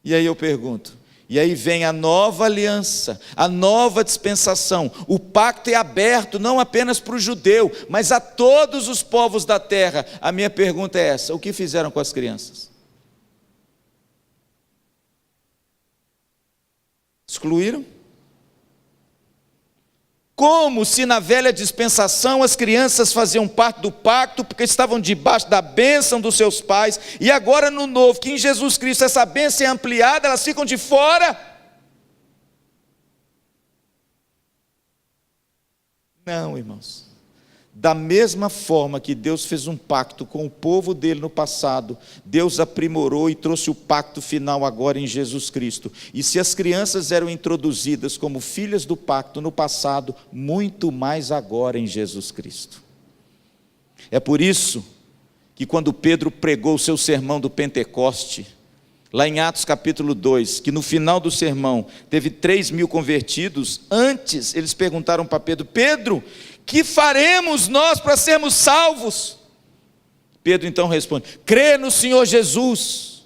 E aí eu pergunto, e aí vem a nova aliança, a nova dispensação. O pacto é aberto não apenas para o judeu, mas a todos os povos da terra. A minha pergunta é essa: o que fizeram com as crianças? Excluíram? Como se na velha dispensação as crianças faziam parte do pacto, porque estavam debaixo da bênção dos seus pais, e agora no novo, que em Jesus Cristo essa bênção é ampliada, elas ficam de fora? Não, irmãos. Da mesma forma que Deus fez um pacto com o povo dele no passado, Deus aprimorou e trouxe o pacto final agora em Jesus Cristo. E se as crianças eram introduzidas como filhas do pacto no passado, muito mais agora em Jesus Cristo. É por isso que quando Pedro pregou o seu sermão do Pentecoste, lá em Atos capítulo 2, que no final do sermão teve 3.000 convertidos, antes eles perguntaram para Pedro: Pedro, que faremos nós para sermos salvos? Pedro então responde: crê no Senhor Jesus,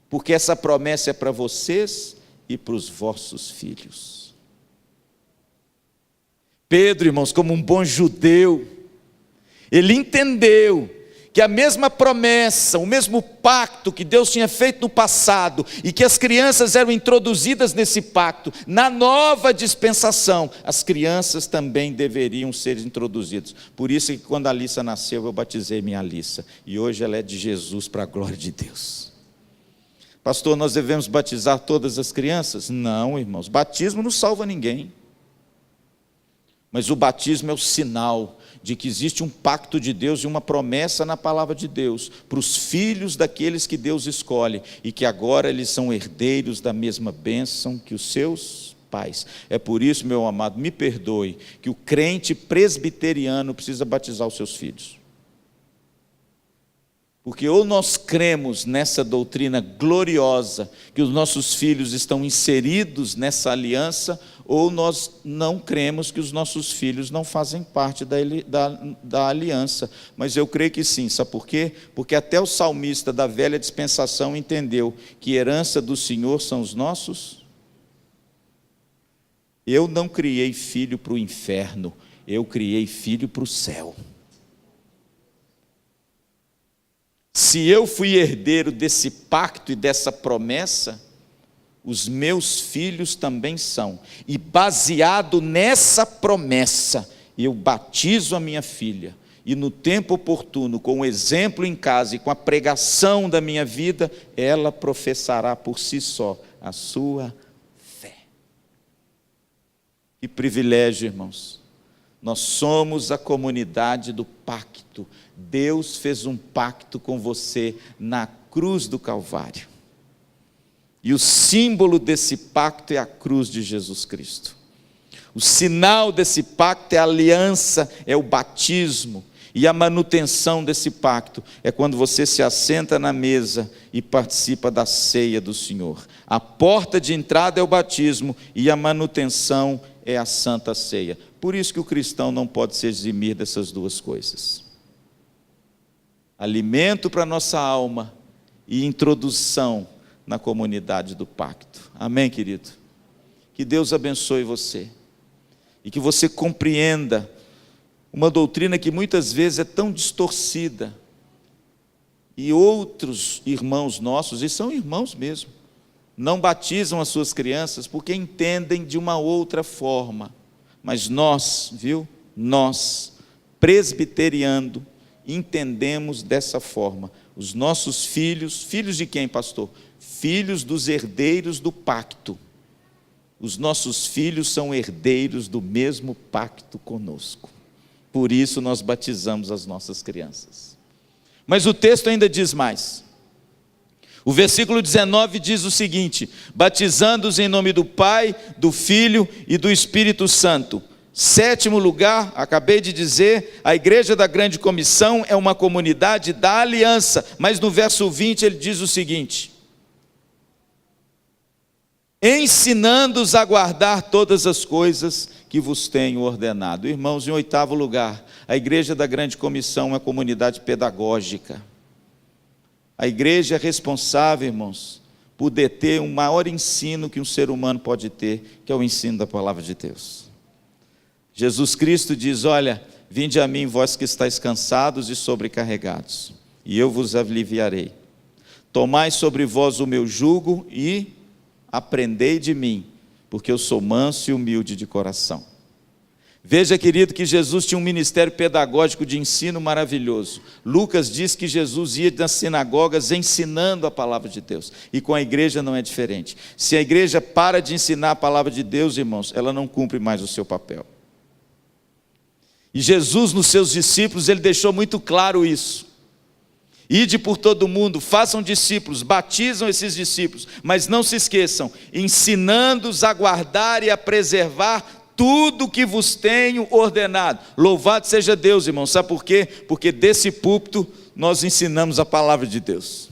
porque essa promessa é para vocês e para os vossos filhos. Pedro, irmãos, como um bom judeu, ele entendeu que a mesma promessa, o mesmo pacto que Deus tinha feito no passado, e que as crianças eram introduzidas nesse pacto, na nova dispensação, as crianças também deveriam ser introduzidas. Por isso que quando a Alissa nasceu, eu batizei minha Alissa, e hoje ela é de Jesus para a glória de Deus. Pastor, nós devemos batizar todas as crianças? Não, irmãos, batismo não salva ninguém, mas o batismo é o sinal de que existe um pacto de Deus e uma promessa na palavra de Deus para os filhos daqueles que Deus escolhe, e que agora eles são herdeiros da mesma bênção que os seus pais. É por isso, meu amado, me perdoe, que o crente presbiteriano precisa batizar os seus filhos. Porque ou nós cremos nessa doutrina gloriosa, que os nossos filhos estão inseridos nessa aliança, ou nós não cremos que os nossos filhos não fazem parte da aliança. Mas eu creio que sim, sabe por quê? Porque até o salmista da velha dispensação entendeu que herança do Senhor são os nossos. Eu não criei filho para o inferno, eu criei filho para o céu. Se eu fui herdeiro desse pacto e dessa promessa, os meus filhos também são. E baseado nessa promessa, eu batizo a minha filha. E no tempo oportuno, com o exemplo em casa e com a pregação da minha vida, ela professará por si só a sua fé. Que privilégio, irmãos. Nós somos a comunidade do pacto. Deus fez um pacto com você na cruz do Calvário. E o símbolo desse pacto é a cruz de Jesus Cristo. O sinal desse pacto é a aliança, é o batismo. E a manutenção desse pacto é quando você se assenta na mesa e participa da ceia do Senhor. A porta de entrada é o batismo e a manutenção é a Santa Ceia. Por isso que o cristão não pode se eximir dessas duas coisas. Alimento para a nossa alma e introdução na comunidade do pacto. Amém, querido? Que Deus abençoe você e que você compreenda uma doutrina que muitas vezes é tão distorcida, e outros irmãos nossos, e são irmãos mesmo, não batizam as suas crianças porque entendem de uma outra forma. Mas nós, nós, presbiteriano, entendemos dessa forma. Os nossos filhos, filhos de quem, pastor? Filhos dos herdeiros do pacto. Os nossos filhos são herdeiros do mesmo pacto conosco. Por isso nós batizamos as nossas crianças. Mas o texto ainda diz mais. O versículo 19 diz o seguinte: batizando-os em nome do Pai, do Filho e do Espírito Santo. Sétimo lugar, acabei de dizer, a igreja da grande comissão é uma comunidade da aliança. Mas no verso 20 ele diz o seguinte: ensinando-os a guardar todas as coisas que vos tenho ordenado. Irmãos, em oitavo lugar, a igreja da grande comissão é uma comunidade pedagógica. A igreja é responsável, irmãos, por deter o maior ensino que um ser humano pode ter, que é o ensino da palavra de Deus. Jesus Cristo diz: olha, vinde a mim vós que estáis cansados e sobrecarregados, e eu vos aliviarei. Tomai sobre vós o meu jugo e aprendei de mim, porque eu sou manso e humilde de coração. Veja, querido, que Jesus tinha um ministério pedagógico de ensino maravilhoso. Lucas diz que Jesus ia nas sinagogas ensinando a palavra de Deus, e com a igreja não é diferente. Se a igreja para de ensinar a palavra de Deus, irmãos, ela não cumpre mais o seu papel. E Jesus, nos seus discípulos, ele deixou muito claro isso. Ide por todo o mundo, façam discípulos, batizam esses discípulos, mas não se esqueçam, ensinando-os a guardar e a preservar tudo o que vos tenho ordenado. Louvado seja Deus, irmão. Sabe por quê? Porque desse púlpito nós ensinamos a palavra de Deus.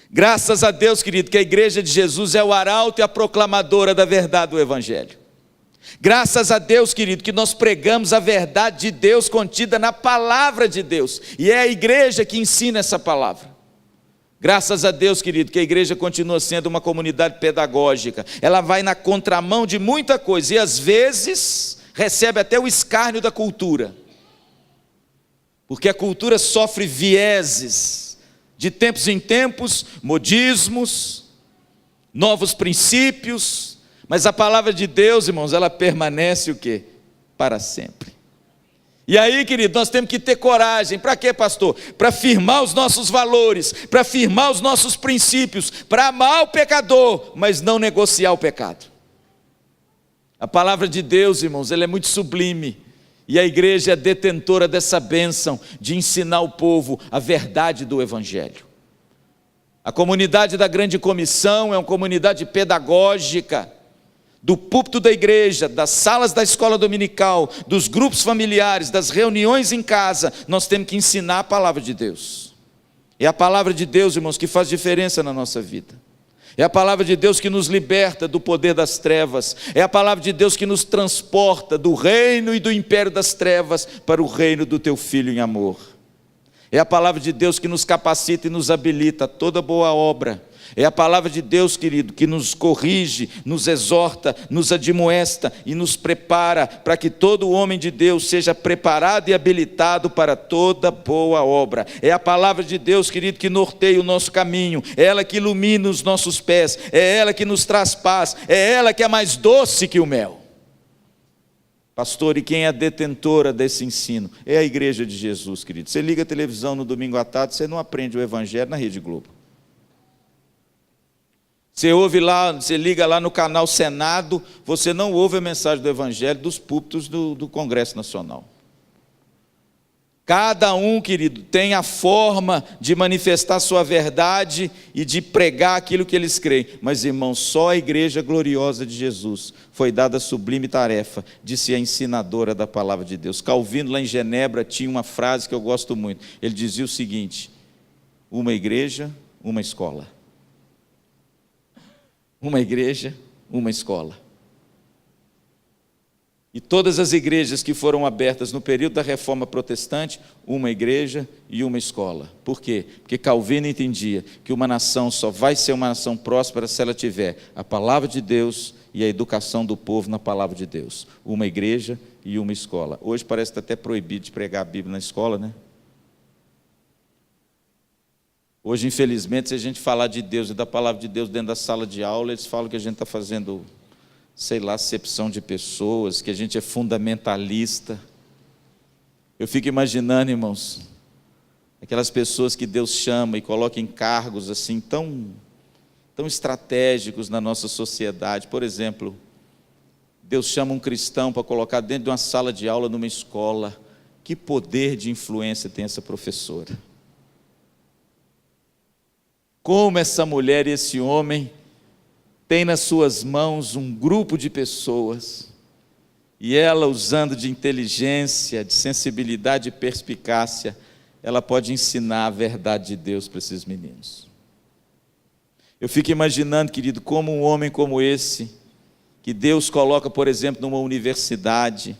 Graças a Deus, querido, que a igreja de Jesus é o arauto e a proclamadora da verdade do Evangelho. Graças a Deus, querido, que nós pregamos a verdade de Deus contida na palavra de Deus, e é a igreja que ensina essa palavra. Graças a Deus, querido, que a igreja continua sendo uma comunidade pedagógica. Ela vai na contramão de muita coisa, e às vezes recebe até o escárnio da cultura, porque a cultura sofre vieses, de tempos em tempos, modismos, novos princípios, mas a palavra de Deus, irmãos, ela permanece o quê? Para sempre. E aí, querido, nós temos que ter coragem. Para quê, pastor? Para firmar os nossos valores, para firmar os nossos princípios, para amar o pecador, mas não negociar o pecado. A palavra de Deus, irmãos, ela é muito sublime, e a igreja é detentora dessa bênção de ensinar o povo a verdade do Evangelho. A comunidade da Grande Comissão é uma comunidade pedagógica. Do púlpito da igreja, das salas da escola dominical, dos grupos familiares, das reuniões em casa, nós temos que ensinar a palavra de Deus. É a palavra de Deus, irmãos, que faz diferença na nossa vida. É a palavra de Deus que nos liberta do poder das trevas. É a palavra de Deus que nos transporta do reino e do império das trevas para o reino do teu Filho em amor. É a palavra de Deus que nos capacita e nos habilita a toda boa obra. É a palavra de Deus, querido, que nos corrige, nos exorta, nos admoesta e nos prepara para que todo homem de Deus seja preparado e habilitado para toda boa obra. É a palavra de Deus, querido, que norteia o nosso caminho, é ela que ilumina os nossos pés, é ela que nos traz paz, é ela que é mais doce que o mel. Pastor, e quem é a detentora desse ensino? É a igreja de Jesus, querido. Você liga a televisão no domingo à tarde, você não aprende o Evangelho na Rede Globo. Você ouve lá, você liga lá no canal Senado, você não ouve a mensagem do Evangelho dos púlpitos do Congresso Nacional. Cada um, querido, tem a forma de manifestar sua verdade e de pregar aquilo que eles creem. Mas, irmãos, só a igreja gloriosa de Jesus foi dada a sublime tarefa de ser a ensinadora da palavra de Deus. Calvino, lá em Genebra, tinha uma frase que eu gosto muito. Ele dizia o seguinte: uma igreja, uma escola. Uma igreja, uma escola. E todas as igrejas que foram abertas no período da Reforma Protestante, uma igreja e uma escola. Por quê? Porque Calvino entendia que uma nação só vai ser uma nação próspera se ela tiver a palavra de Deus e a educação do povo na palavra de Deus. Uma igreja e uma escola. Hoje parece que está até proibido de pregar a Bíblia na escola, né? Hoje, infelizmente, se a gente falar de Deus e da palavra de Deus dentro da sala de aula, eles falam que a gente está fazendo, sei lá, acepção de pessoas, que a gente é fundamentalista. Eu fico imaginando, irmãos, aquelas pessoas que Deus chama e coloca em cargos assim tão estratégicos na nossa sociedade. Por exemplo, Deus chama um cristão para colocar dentro de uma sala de aula numa escola. Que poder de influência tem essa professora? Como essa mulher e esse homem têm nas suas mãos um grupo de pessoas, e ela, usando de inteligência, de sensibilidade e perspicácia, ela pode ensinar a verdade de Deus para esses meninos. Eu fico imaginando, querido, como um homem como esse, que Deus coloca, por exemplo, numa universidade,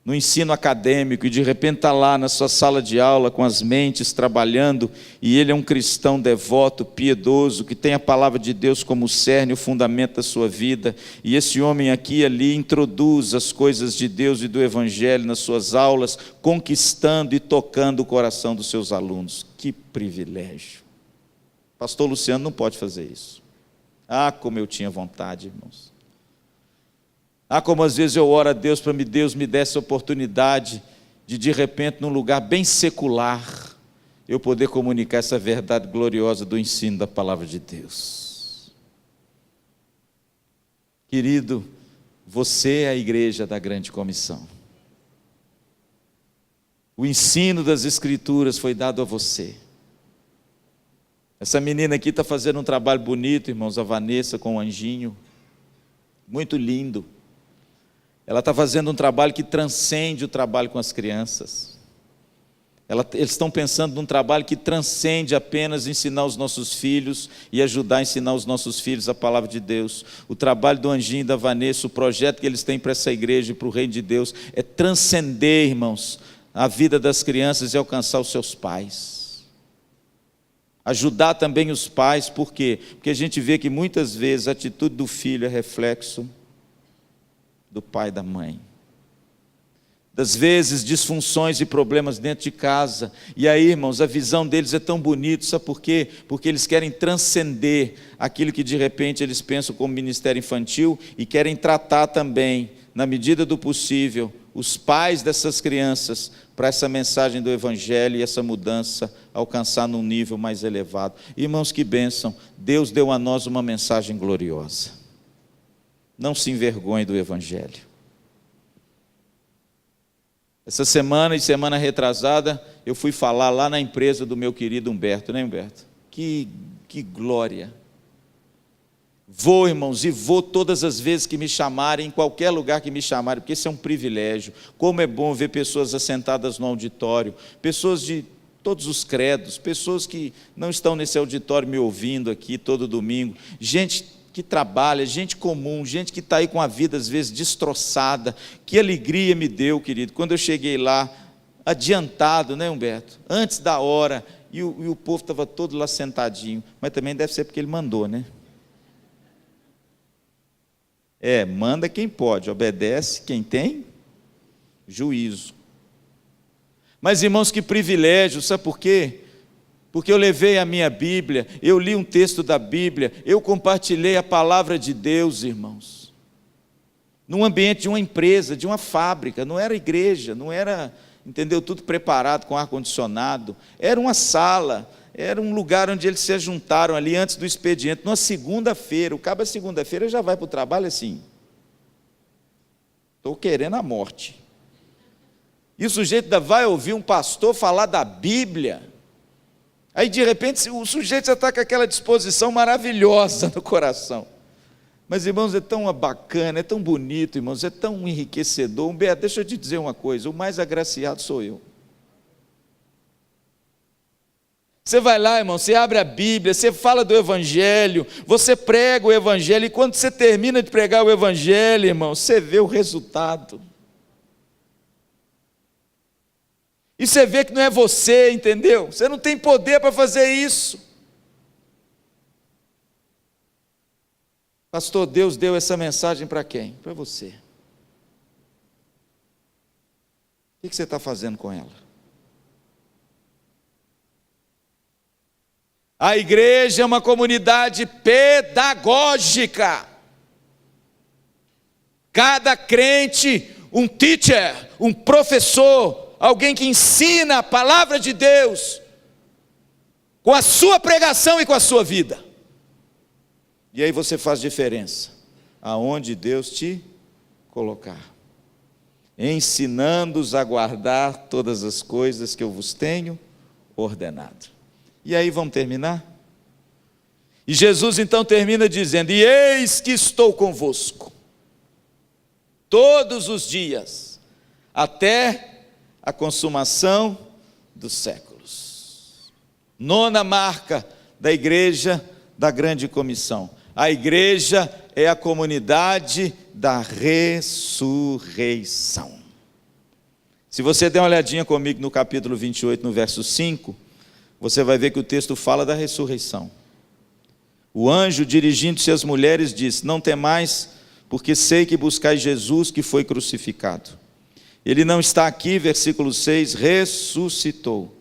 no ensino acadêmico, e de repente está lá na sua sala de aula com as mentes trabalhando, e ele é um cristão devoto, piedoso, que tem a palavra de Deus como o cerne, o fundamento da sua vida, e esse homem aqui e ali introduz as coisas de Deus e do Evangelho nas suas aulas, conquistando e tocando o coração dos seus alunos. Que privilégio! Pastor Luciano não pode fazer isso. Ah, como eu tinha vontade, irmãos. Ah, como às vezes eu oro a Deus para que Deus me dê essa oportunidade de repente, num lugar bem secular, eu poder comunicar essa verdade gloriosa do ensino da palavra de Deus. Querido, você é a igreja da Grande Comissão. O ensino das Escrituras foi dado a você. Essa menina aqui está fazendo um trabalho bonito, irmãos, a Vanessa com o anjinho, muito lindo. Ela está fazendo um trabalho que transcende o trabalho com as crianças. Eles estão pensando num trabalho que transcende apenas ensinar os nossos filhos e ajudar a ensinar os nossos filhos a palavra de Deus. O trabalho do anjinho e da Vanessa, o projeto que eles têm para essa igreja e para o reino de Deus, é transcender, irmãos, a vida das crianças e alcançar os seus pais. Ajudar também os pais, por quê? Porque a gente vê que muitas vezes a atitude do filho é reflexo do pai e da mãe. Das vezes, disfunções e problemas dentro de casa. E aí, irmãos, a visão deles é tão bonita, sabe por quê? Porque eles querem transcender aquilo que de repente eles pensam como ministério infantil e querem tratar também, na medida do possível, os pais dessas crianças para essa mensagem do Evangelho e essa mudança alcançar num nível mais elevado. Irmãos, que bênção! Deus deu a nós uma mensagem gloriosa. Não se envergonhe do Evangelho. Essa semana e semana retrasada, eu fui falar lá na empresa do meu querido Humberto, né, Humberto? Que glória! Vou, irmãos, e vou todas as vezes que me chamarem, em qualquer lugar que me chamarem, porque isso é um privilégio. Como é bom ver pessoas assentadas no auditório, pessoas de todos os credos, pessoas que não estão nesse auditório me ouvindo aqui todo domingo, gente que trabalha, gente comum, gente que está aí com a vida às vezes destroçada. Que alegria me deu, querido, quando eu cheguei lá, adiantado, né, Humberto? Antes da hora, e o povo estava todo lá sentadinho, mas também deve ser porque ele mandou, né? Manda quem pode, obedece quem tem juízo. Mas, irmãos, que privilégio, sabe por quê? Porque eu levei a minha Bíblia, eu li um texto da Bíblia, eu compartilhei a palavra de Deus, irmãos, num ambiente de uma empresa, de uma fábrica, não era igreja, não era, entendeu, tudo preparado com ar-condicionado, era uma sala, era um lugar onde eles se ajuntaram ali antes do expediente, numa segunda-feira. O cabo, segunda-feira, já vai para o trabalho assim, estou querendo a morte. E o sujeito ainda vai ouvir um pastor falar da Bíblia. Aí de repente o sujeito já está com aquela disposição maravilhosa no coração. Mas, irmãos, é tão bacana, é tão bonito, irmãos, é tão enriquecedor. Humberto, deixa eu te dizer uma coisa, o mais agraciado sou eu. Você vai lá, irmão, você abre a Bíblia, você fala do Evangelho, você prega o Evangelho, e quando você termina de pregar o Evangelho, irmão, você vê o resultado. E você vê que não é você, entendeu? Você não tem poder para fazer isso. Pastor, Deus deu essa mensagem para quem? Para você. O que você está fazendo com ela? A igreja é uma comunidade pedagógica. Cada crente, um teacher, um professor, alguém que ensina a palavra de Deus com a sua pregação e com a sua vida. E aí você faz diferença aonde Deus te colocar, ensinando-os a guardar todas as coisas que eu vos tenho ordenado. E aí vamos terminar? E Jesus então termina dizendo: e eis que estou convosco todos os dias, até a consumação dos séculos. Nona marca da igreja da grande comissão. A igreja é a comunidade da ressurreição. Se você der uma olhadinha comigo no capítulo 28, no verso 5, você vai ver que o texto fala da ressurreição. O anjo, dirigindo-se às mulheres, disse: não temais, porque sei que buscais Jesus que foi crucificado. Ele não está aqui, versículo 6, ressuscitou.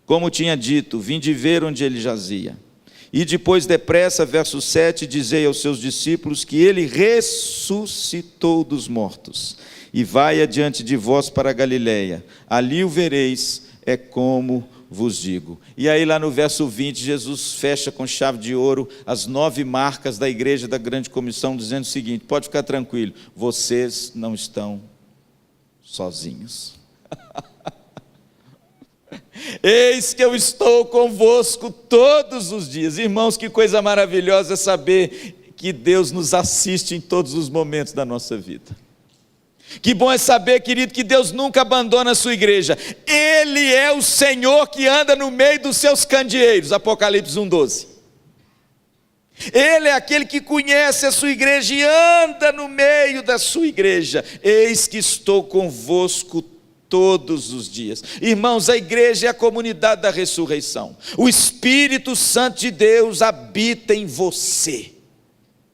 Como tinha dito, vinde ver onde ele jazia. E depois depressa, verso 7, dizei aos seus discípulos que ele ressuscitou dos mortos. E vai adiante de vós para a Galileia, ali o vereis, é como vos digo. E aí lá no verso 20, Jesus fecha com chave de ouro as 9 marcas da igreja da grande comissão, dizendo o seguinte: pode ficar tranquilo, vocês não estão sozinhos. Eis que eu estou convosco todos os dias. Irmãos, que coisa maravilhosa saber que Deus nos assiste em todos os momentos da nossa vida. Que bom é saber, querido, que Deus nunca abandona a sua igreja. Ele é o Senhor que anda no meio dos seus candeeiros, Apocalipse 1:12. Ele é aquele que conhece a sua igreja e anda no meio da sua igreja. Eis que estou convosco todos os dias. Irmãos, a igreja é a comunidade da ressurreição. O Espírito Santo de Deus habita em você.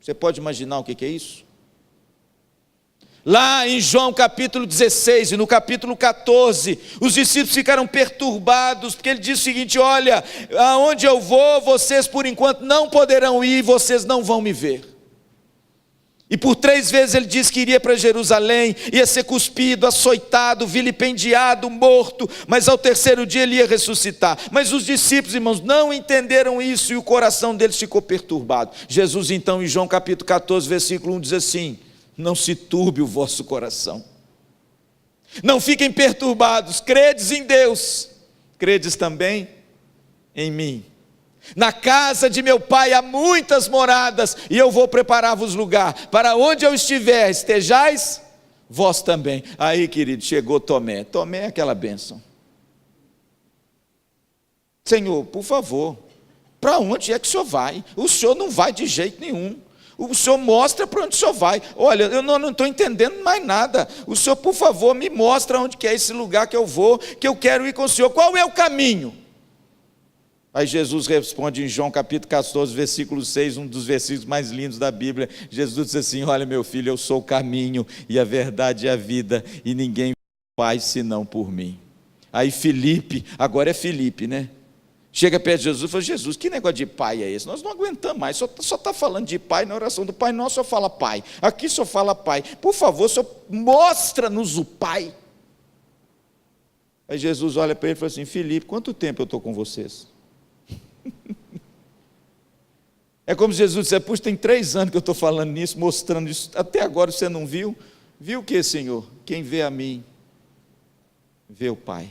Você pode imaginar o que é isso? Lá em João capítulo 16 e no capítulo 14, os discípulos ficaram perturbados, porque ele disse o seguinte: olha, aonde eu vou, vocês por enquanto não poderão ir, vocês não vão me ver. E por 3 vezes ele disse que iria para Jerusalém, ia ser cuspido, açoitado, vilipendiado, morto, mas ao 3º dia ele ia ressuscitar. Mas os discípulos, irmãos, não entenderam isso e o coração deles ficou perturbado. Jesus então em João capítulo 14, versículo 1 diz assim: não se turbe o vosso coração, não fiquem perturbados, credes em Deus, credes também em mim. Na casa de meu pai há muitas moradas, e eu vou preparar-vos lugar, para onde eu estiver, estejais vós também. Aí, querido, chegou Tomé. Tomé é aquela bênção. Senhor, por favor, para onde é que o senhor vai? O senhor não vai de jeito nenhum. O senhor mostra para onde o senhor vai. Olha, eu não estou entendendo mais nada. O senhor, por favor, me mostra onde que é esse lugar que eu vou, que eu quero ir com o senhor. Qual é o caminho? Aí Jesus responde em João capítulo 14, versículo 6, um dos versículos mais lindos da Bíblia. Jesus diz assim: olha, meu filho, eu sou o caminho e a verdade e a vida, e ninguém faz senão por mim. Aí Filipe, agora é Filipe, né? Chega perto de Jesus e fala: Jesus, que negócio de pai é esse? Nós não aguentamos mais, só está falando de pai na oração do Pai Nosso, só fala pai, aqui só fala pai, por favor, só mostra-nos o pai. Aí Jesus olha para ele e fala assim: Filipe, quanto tempo eu estou com vocês? É como se Jesus dissesse: puxa, tem 3 anos que eu estou falando nisso, mostrando isso, até agora você não viu? Viu o que, Senhor? Quem vê a mim, vê o Pai.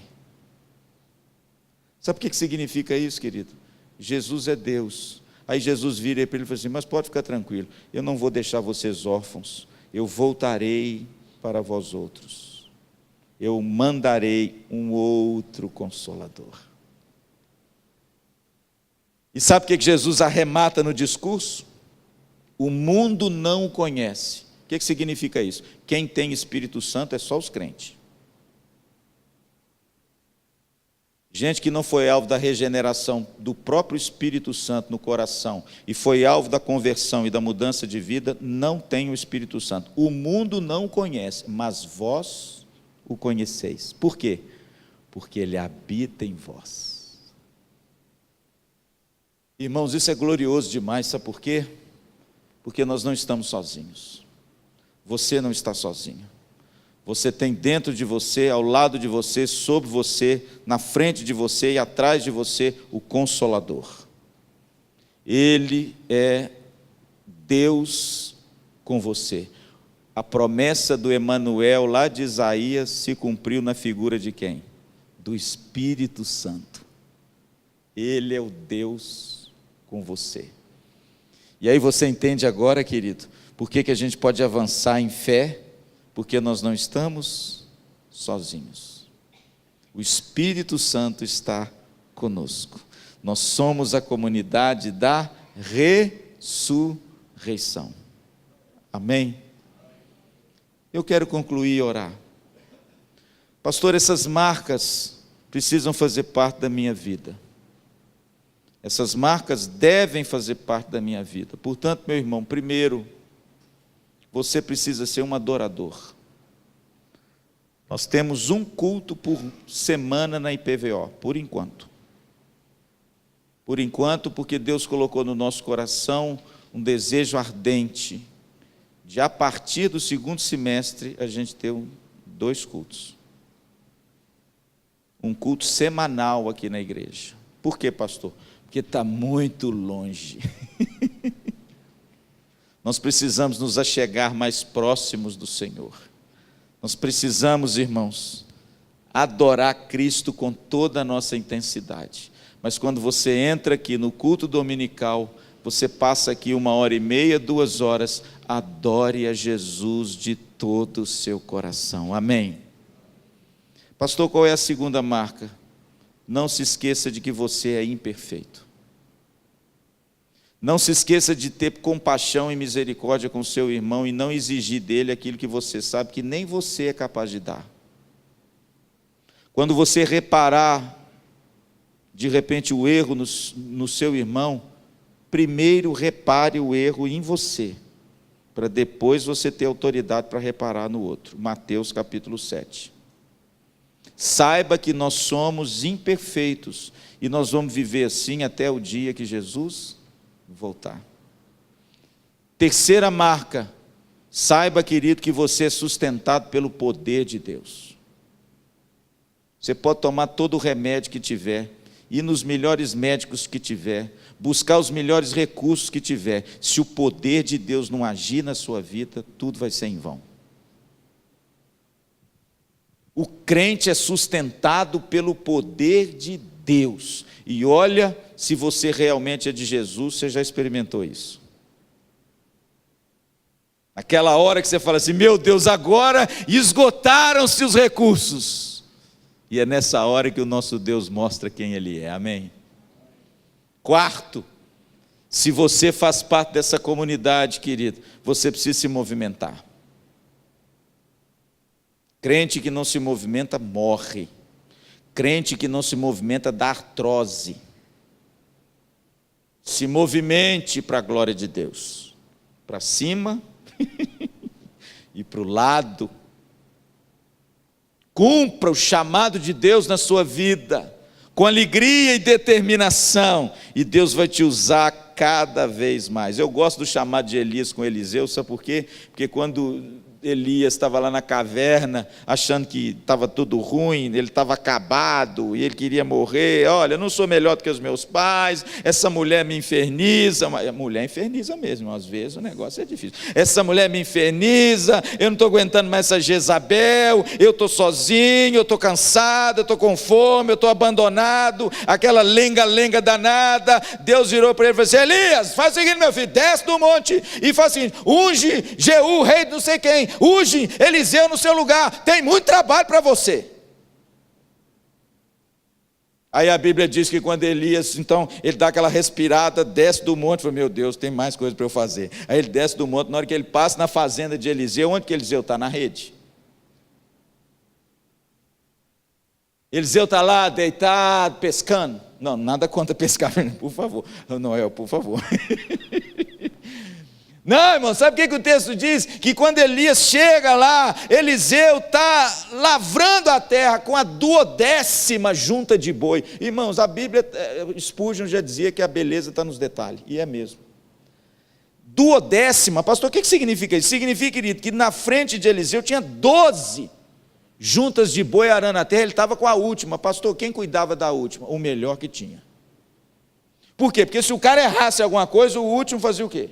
Sabe o que significa isso, querido? Jesus é Deus. Aí Jesus vira para ele e fala assim: mas pode ficar tranquilo, eu não vou deixar vocês órfãos, eu voltarei para vós outros, eu mandarei um outro Consolador. E sabe o que Jesus arremata no discurso? O mundo não o conhece. O que significa isso? Quem tem Espírito Santo é só os crentes. Gente que não foi alvo da regeneração do próprio Espírito Santo no coração e foi alvo da conversão e da mudança de vida, não tem o Espírito Santo. O mundo não o conhece, mas vós o conheceis. Por quê? Porque ele habita em vós. Irmãos, isso é glorioso demais, sabe por quê? Porque nós não estamos sozinhos. Você não está sozinho. Você tem dentro de você, ao lado de você, sobre você, na frente de você e atrás de você, o Consolador. Ele é Deus com você. A promessa do Emanuel lá de Isaías se cumpriu na figura de quem? Do Espírito Santo. Ele é o Deus com você. E aí você entende agora, querido, por que a gente pode avançar em fé? Porque nós não estamos sozinhos. O Espírito Santo está conosco. Nós somos a comunidade da ressurreição. Amém? Eu quero concluir e orar. Pastor, essas marcas precisam fazer parte da minha vida. Essas marcas devem fazer parte da minha vida. Portanto, meu irmão, primeiro, você precisa ser um adorador. Nós temos um culto por semana na IPVO, por enquanto. Por enquanto, porque Deus colocou no nosso coração um desejo ardente de, a partir do 2º semestre, a gente ter 2 cultos. Um culto semanal aqui na igreja. Por quê, pastor? Porque está muito longe. Nós precisamos nos achegar mais próximos do Senhor. Nós precisamos, irmãos, adorar Cristo com toda a nossa intensidade. Mas quando você entra aqui no culto dominical, você passa aqui 1h30, 2 horas, adore a Jesus de todo o seu coração. Amém. Pastor, qual é a segunda marca? Não se esqueça de que você é imperfeito. Não se esqueça de ter compaixão e misericórdia com seu irmão e não exigir dele aquilo que você sabe que nem você é capaz de dar. Quando você reparar, de repente, o erro no seu irmão, primeiro repare o erro em você, para depois você ter autoridade para reparar no outro. Mateus capítulo 7. Saiba que nós somos imperfeitos e nós vamos viver assim até o dia que Jesus voltar. Terceira marca, saiba, querido, que você é sustentado pelo poder de Deus. Você pode tomar todo o remédio que tiver, ir nos melhores médicos que tiver, buscar os melhores recursos que tiver, se o poder de Deus não agir na sua vida, tudo vai ser em vão. O crente é sustentado pelo poder de Deus. E olha, se você realmente é de Jesus, você já experimentou isso. Aquela hora que você fala assim, meu Deus, agora esgotaram-se os recursos. E é nessa hora que o nosso Deus mostra quem Ele é, amém? Quarto, se você faz parte dessa comunidade, querido, você precisa se movimentar. Crente que não se movimenta, morre. Crente que não se movimenta, dá artrose. Se movimente para a glória de Deus. Para cima e para o lado. Cumpra o chamado de Deus na sua vida, com alegria e determinação, e Deus vai te usar cada vez mais. Eu gosto do chamado de Elias com Eliseu, sabe por quê? Porque quando Elias estava lá na caverna, achando que estava tudo ruim, ele estava acabado, e ele queria morrer. Olha, eu não sou melhor do que os meus pais, essa mulher me inferniza. A mulher inferniza mesmo, às vezes o negócio é difícil. Essa mulher me inferniza, eu não estou aguentando mais essa Jezabel, eu estou sozinho, eu estou cansado, eu estou com fome, eu estou abandonado, aquela lenga-lenga danada. Deus virou para ele e falou assim, Elias, faz o seguinte, meu filho, desce do monte e faz o seguinte, unge Jeú, rei de não sei quem, unge Eliseu no seu lugar, tem muito trabalho para você. Aí a Bíblia diz que quando Elias, então, ele dá aquela respirada, desce do monte, fala, meu Deus, tem mais coisa para eu fazer. Aí ele desce do monte, na hora que ele passa na fazenda de Eliseu, onde que Eliseu está? Na rede. Eliseu está lá, deitado, pescando. Não, nada contra pescar, por favor. Noel, por favor. Não, irmão, sabe o que o texto diz? Que quando Elias chega lá, Eliseu está lavrando a terra com a 12ª junta de boi. Irmãos, a Bíblia, Spurgeon já dizia que a beleza está nos detalhes, e é mesmo. 12ª, pastor, o que significa isso? Significa, querido, que na frente de Eliseu tinha 12 juntas de boi arando a terra, ele estava com a última. Pastor, quem cuidava da última? O melhor que tinha. Por quê? Porque se o cara errasse alguma coisa, o último fazia o quê?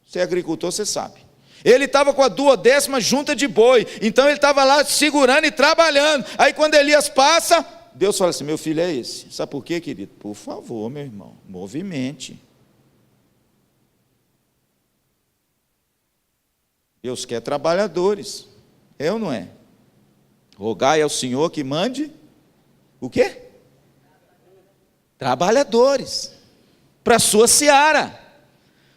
Você é agricultor, você sabe. Ele estava com a 12ª junta de boi, então ele estava lá segurando e trabalhando. Aí quando Elias passa, Deus fala assim, meu filho é esse. Sabe por quê, querido? Por favor, meu irmão, movimente. Deus quer trabalhadores, é ou não é? Rogai ao Senhor que mande, o quê? Trabalhadores, para a sua seara.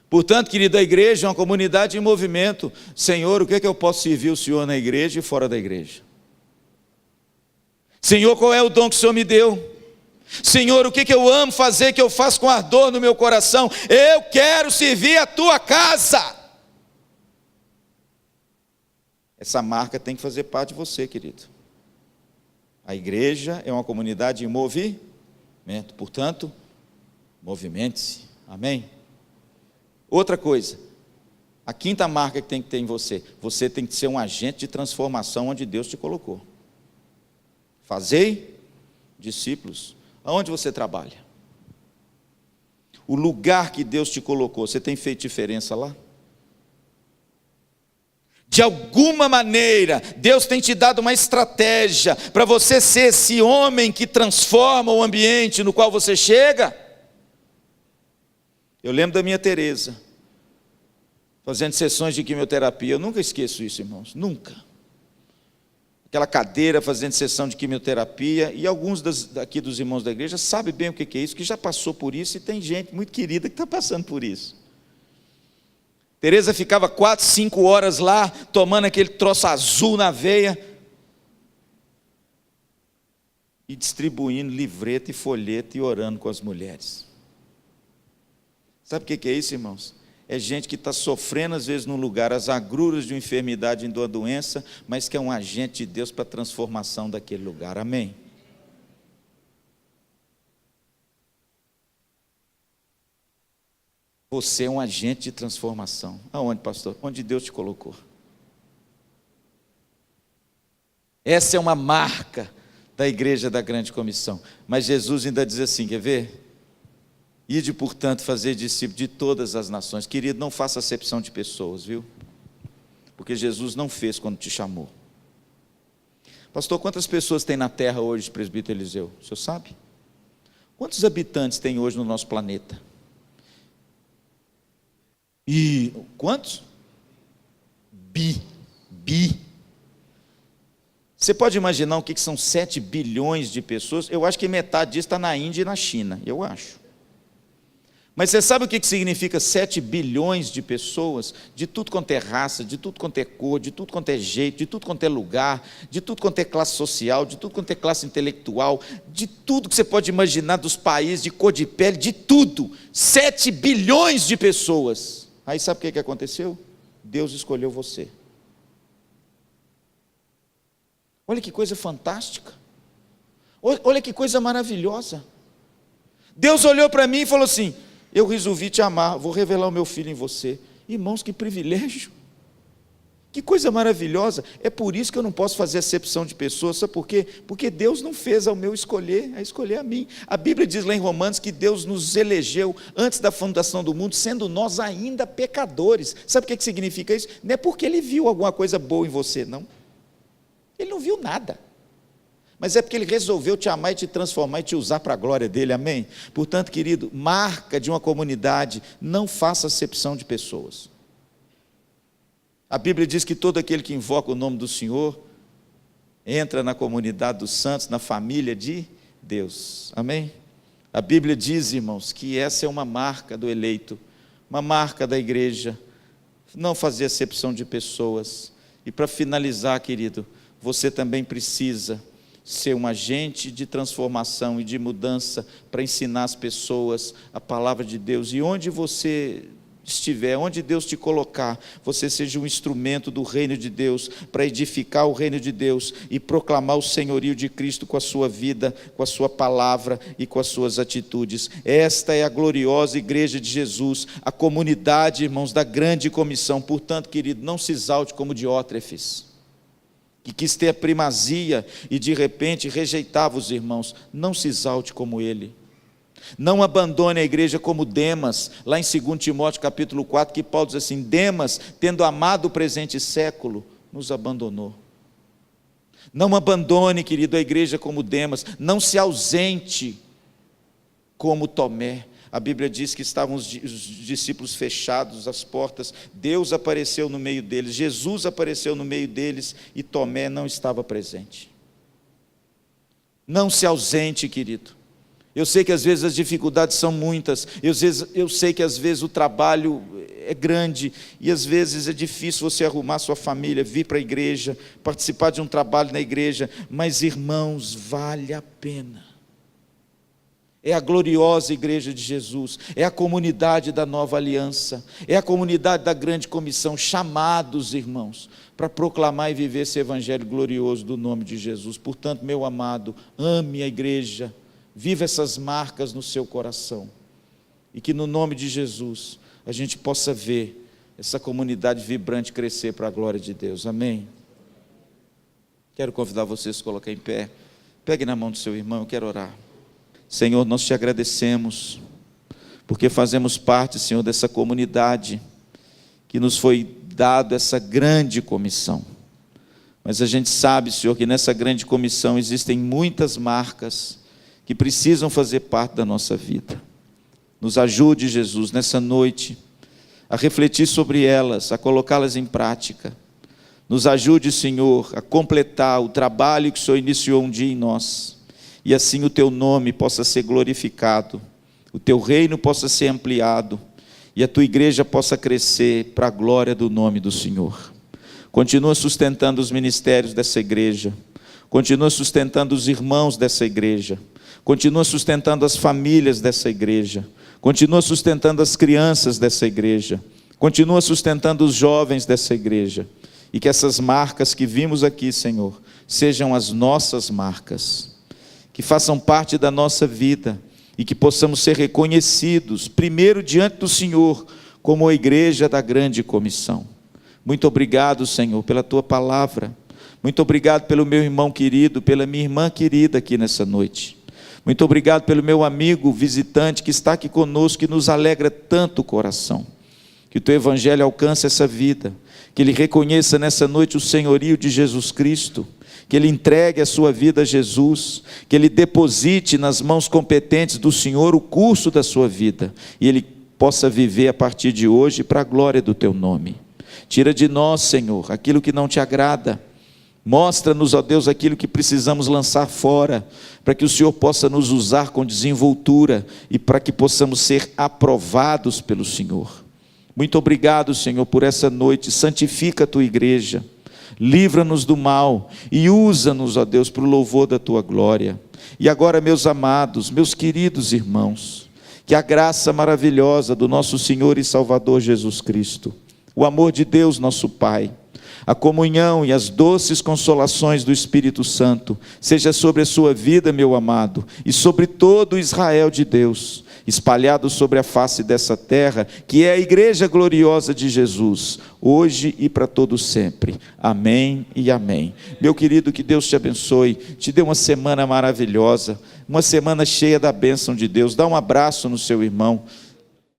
Portanto, querida, a igreja é uma comunidade em movimento. Senhor, o que é que eu posso servir o Senhor na igreja e fora da igreja? Senhor, qual é o dom que o Senhor me deu? Senhor, o que eu amo fazer, que eu faço com ardor no meu coração? Eu quero servir a tua casa. Essa marca tem que fazer parte de você, querido. A igreja é uma comunidade em movimento, portanto, movimente-se, amém? Outra coisa, a quinta marca que tem que ter em você, você tem que ser um agente de transformação onde Deus te colocou. Fazei discípulos, aonde você trabalha? O lugar que Deus te colocou, você tem feito diferença lá? De alguma maneira, Deus tem te dado uma estratégia para você ser esse homem que transforma o ambiente no qual você chega. Eu lembro da minha Tereza, fazendo sessões de quimioterapia. Eu nunca esqueço isso, irmãos, nunca. Aquela cadeira fazendo sessão de quimioterapia, e alguns aqui dos irmãos da igreja sabem bem o que é isso, que já passou por isso, e tem gente muito querida que está passando por isso. Tereza ficava 4, 5 horas lá, tomando aquele troço azul na veia, e distribuindo livreto e folheto e orando com as mulheres. Sabe o que é isso, irmãos? É gente que está sofrendo às vezes num lugar, as agruras de uma enfermidade, de uma doença, mas que é um agente de Deus para a transformação daquele lugar, amém? Você é um agente de transformação. Aonde, pastor? Onde Deus te colocou. Essa é uma marca da igreja da grande comissão. Mas Jesus ainda diz assim, quer ver? Ide, portanto, fazer discípulos de todas as nações. Querido, não faça acepção de pessoas, viu? Porque Jesus não fez quando te chamou. Pastor, quantas pessoas tem na terra hoje, presbítero Eliseu? O senhor sabe? Quantos habitantes tem hoje no nosso planeta? E quantos? Bi. Você pode imaginar o que são 7 bilhões de pessoas? Eu acho que metade disso está na Índia e na China, eu acho. Mas você sabe o que significa 7 bilhões de pessoas? De tudo quanto é raça, de tudo quanto é cor, de tudo quanto é jeito, de tudo quanto é lugar, de tudo quanto é classe social, de tudo quanto é classe intelectual, de tudo que você pode imaginar dos países, de cor de pele, de tudo. 7 bilhões de pessoas. Aí sabe o que aconteceu? Deus escolheu você. Olha que coisa fantástica. Olha que coisa maravilhosa. Deus olhou para mim e falou assim: eu resolvi te amar, vou revelar o meu filho em você. Irmãos, que privilégio, que coisa maravilhosa. É por isso que eu não posso fazer acepção de pessoas. Sabe por quê? Porque Deus não fez ao meu escolher, a escolher a mim. A Bíblia diz lá em Romanos que Deus nos elegeu antes da fundação do mundo, sendo nós ainda pecadores. Sabe o que significa isso? Não é porque Ele viu alguma coisa boa em você, não. Ele não viu nada. Mas é porque Ele resolveu te amar e te transformar e te usar para a glória dEle, amém? Portanto, querido, marca de uma comunidade, não faça acepção de pessoas. A Bíblia diz que todo aquele que invoca o nome do Senhor, entra na comunidade dos santos, na família de Deus, amém? A Bíblia diz, irmãos, que essa é uma marca do eleito, uma marca da igreja, não fazer acepção de pessoas. E para finalizar, querido, você também precisa ser um agente de transformação e de mudança para ensinar as pessoas a palavra de Deus. E onde você estiver, onde Deus te colocar, você seja um instrumento do reino de Deus, para edificar o reino de Deus e proclamar o senhorio de Cristo com a sua vida, com a sua palavra e com as suas atitudes. Esta é a gloriosa igreja de Jesus, a comunidade, irmãos, da grande comissão. Portanto, querido, não se exalte como Diótrefes, que quis ter a primazia e de repente rejeitava os irmãos. Não se exalte como ele. Não abandone a igreja como Demas, lá em 2 Timóteo capítulo 4, que Paulo diz assim: Demas, tendo amado o presente século, nos abandonou. Não abandone, querido, a igreja como Demas. Não se ausente como Tomé. A Bíblia diz que estavam os discípulos fechados, as portas. Deus apareceu no meio deles, Jesus apareceu no meio deles, e Tomé não estava presente. Não se ausente, querido. Eu sei que às vezes as dificuldades são muitas, eu sei que às vezes o trabalho é grande, e às vezes é difícil você arrumar sua família, vir para a igreja, participar de um trabalho na igreja, mas irmãos, vale a pena. É a gloriosa igreja de Jesus, é a comunidade da nova aliança, é a comunidade da grande comissão, chamados, irmãos, para proclamar e viver esse evangelho glorioso do nome de Jesus. Portanto, meu amado, ame a igreja, viva essas marcas no seu coração, e que no nome de Jesus a gente possa ver essa comunidade vibrante crescer para a glória de Deus, amém? Quero convidar vocês a se colocar em pé, pegue na mão do seu irmão, eu quero orar. Senhor, nós te agradecemos, porque fazemos parte, Senhor, dessa comunidade que nos foi dado essa grande comissão. Mas a gente sabe, Senhor, que nessa grande comissão existem muitas marcas que precisam fazer parte da nossa vida. Nos ajude, Jesus, nessa noite, a refletir sobre elas, a colocá-las em prática. Nos ajude, Senhor, a completar o trabalho que o Senhor iniciou um dia em nós, e assim o Teu nome possa ser glorificado, o Teu reino possa ser ampliado, e a Tua igreja possa crescer para a glória do nome do Senhor. Continua sustentando os ministérios dessa igreja, continua sustentando os irmãos dessa igreja, continua sustentando as famílias dessa igreja, continua sustentando as crianças dessa igreja, continua sustentando os jovens dessa igreja, e que essas marcas que vimos aqui, Senhor, sejam as nossas marcas, que façam parte da nossa vida, e que possamos ser reconhecidos, primeiro diante do Senhor, como a igreja da grande comissão. Muito obrigado, Senhor, pela Tua palavra, muito obrigado pelo meu irmão querido, pela minha irmã querida aqui nessa noite, muito obrigado pelo meu amigo visitante que está aqui conosco, que nos alegra tanto o coração. Que o Teu Evangelho alcance essa vida, que ele reconheça nessa noite o senhorio de Jesus Cristo, que ele entregue a sua vida a Jesus, que ele deposite nas mãos competentes do Senhor o curso da sua vida, e ele possa viver a partir de hoje para a glória do Teu nome. Tira de nós, Senhor, aquilo que não Te agrada, mostra-nos, ó Deus, aquilo que precisamos lançar fora, para que o Senhor possa nos usar com desenvoltura, e para que possamos ser aprovados pelo Senhor. Muito obrigado, Senhor, por essa noite. Santifica a Tua igreja, livra-nos do mal e usa-nos, ó Deus, para o louvor da Tua glória. E agora, meus amados, meus queridos irmãos, que a graça maravilhosa do nosso Senhor e Salvador Jesus Cristo, o amor de Deus nosso Pai, a comunhão e as doces consolações do Espírito Santo seja sobre a sua vida, meu amado, e sobre todo o Israel de Deus, espalhado sobre a face dessa terra, que é a igreja gloriosa de Jesus, hoje e para todo sempre. Amém e amém. Meu querido, que Deus te abençoe, te dê uma semana maravilhosa, uma semana cheia da bênção de Deus. Dá um abraço no seu irmão.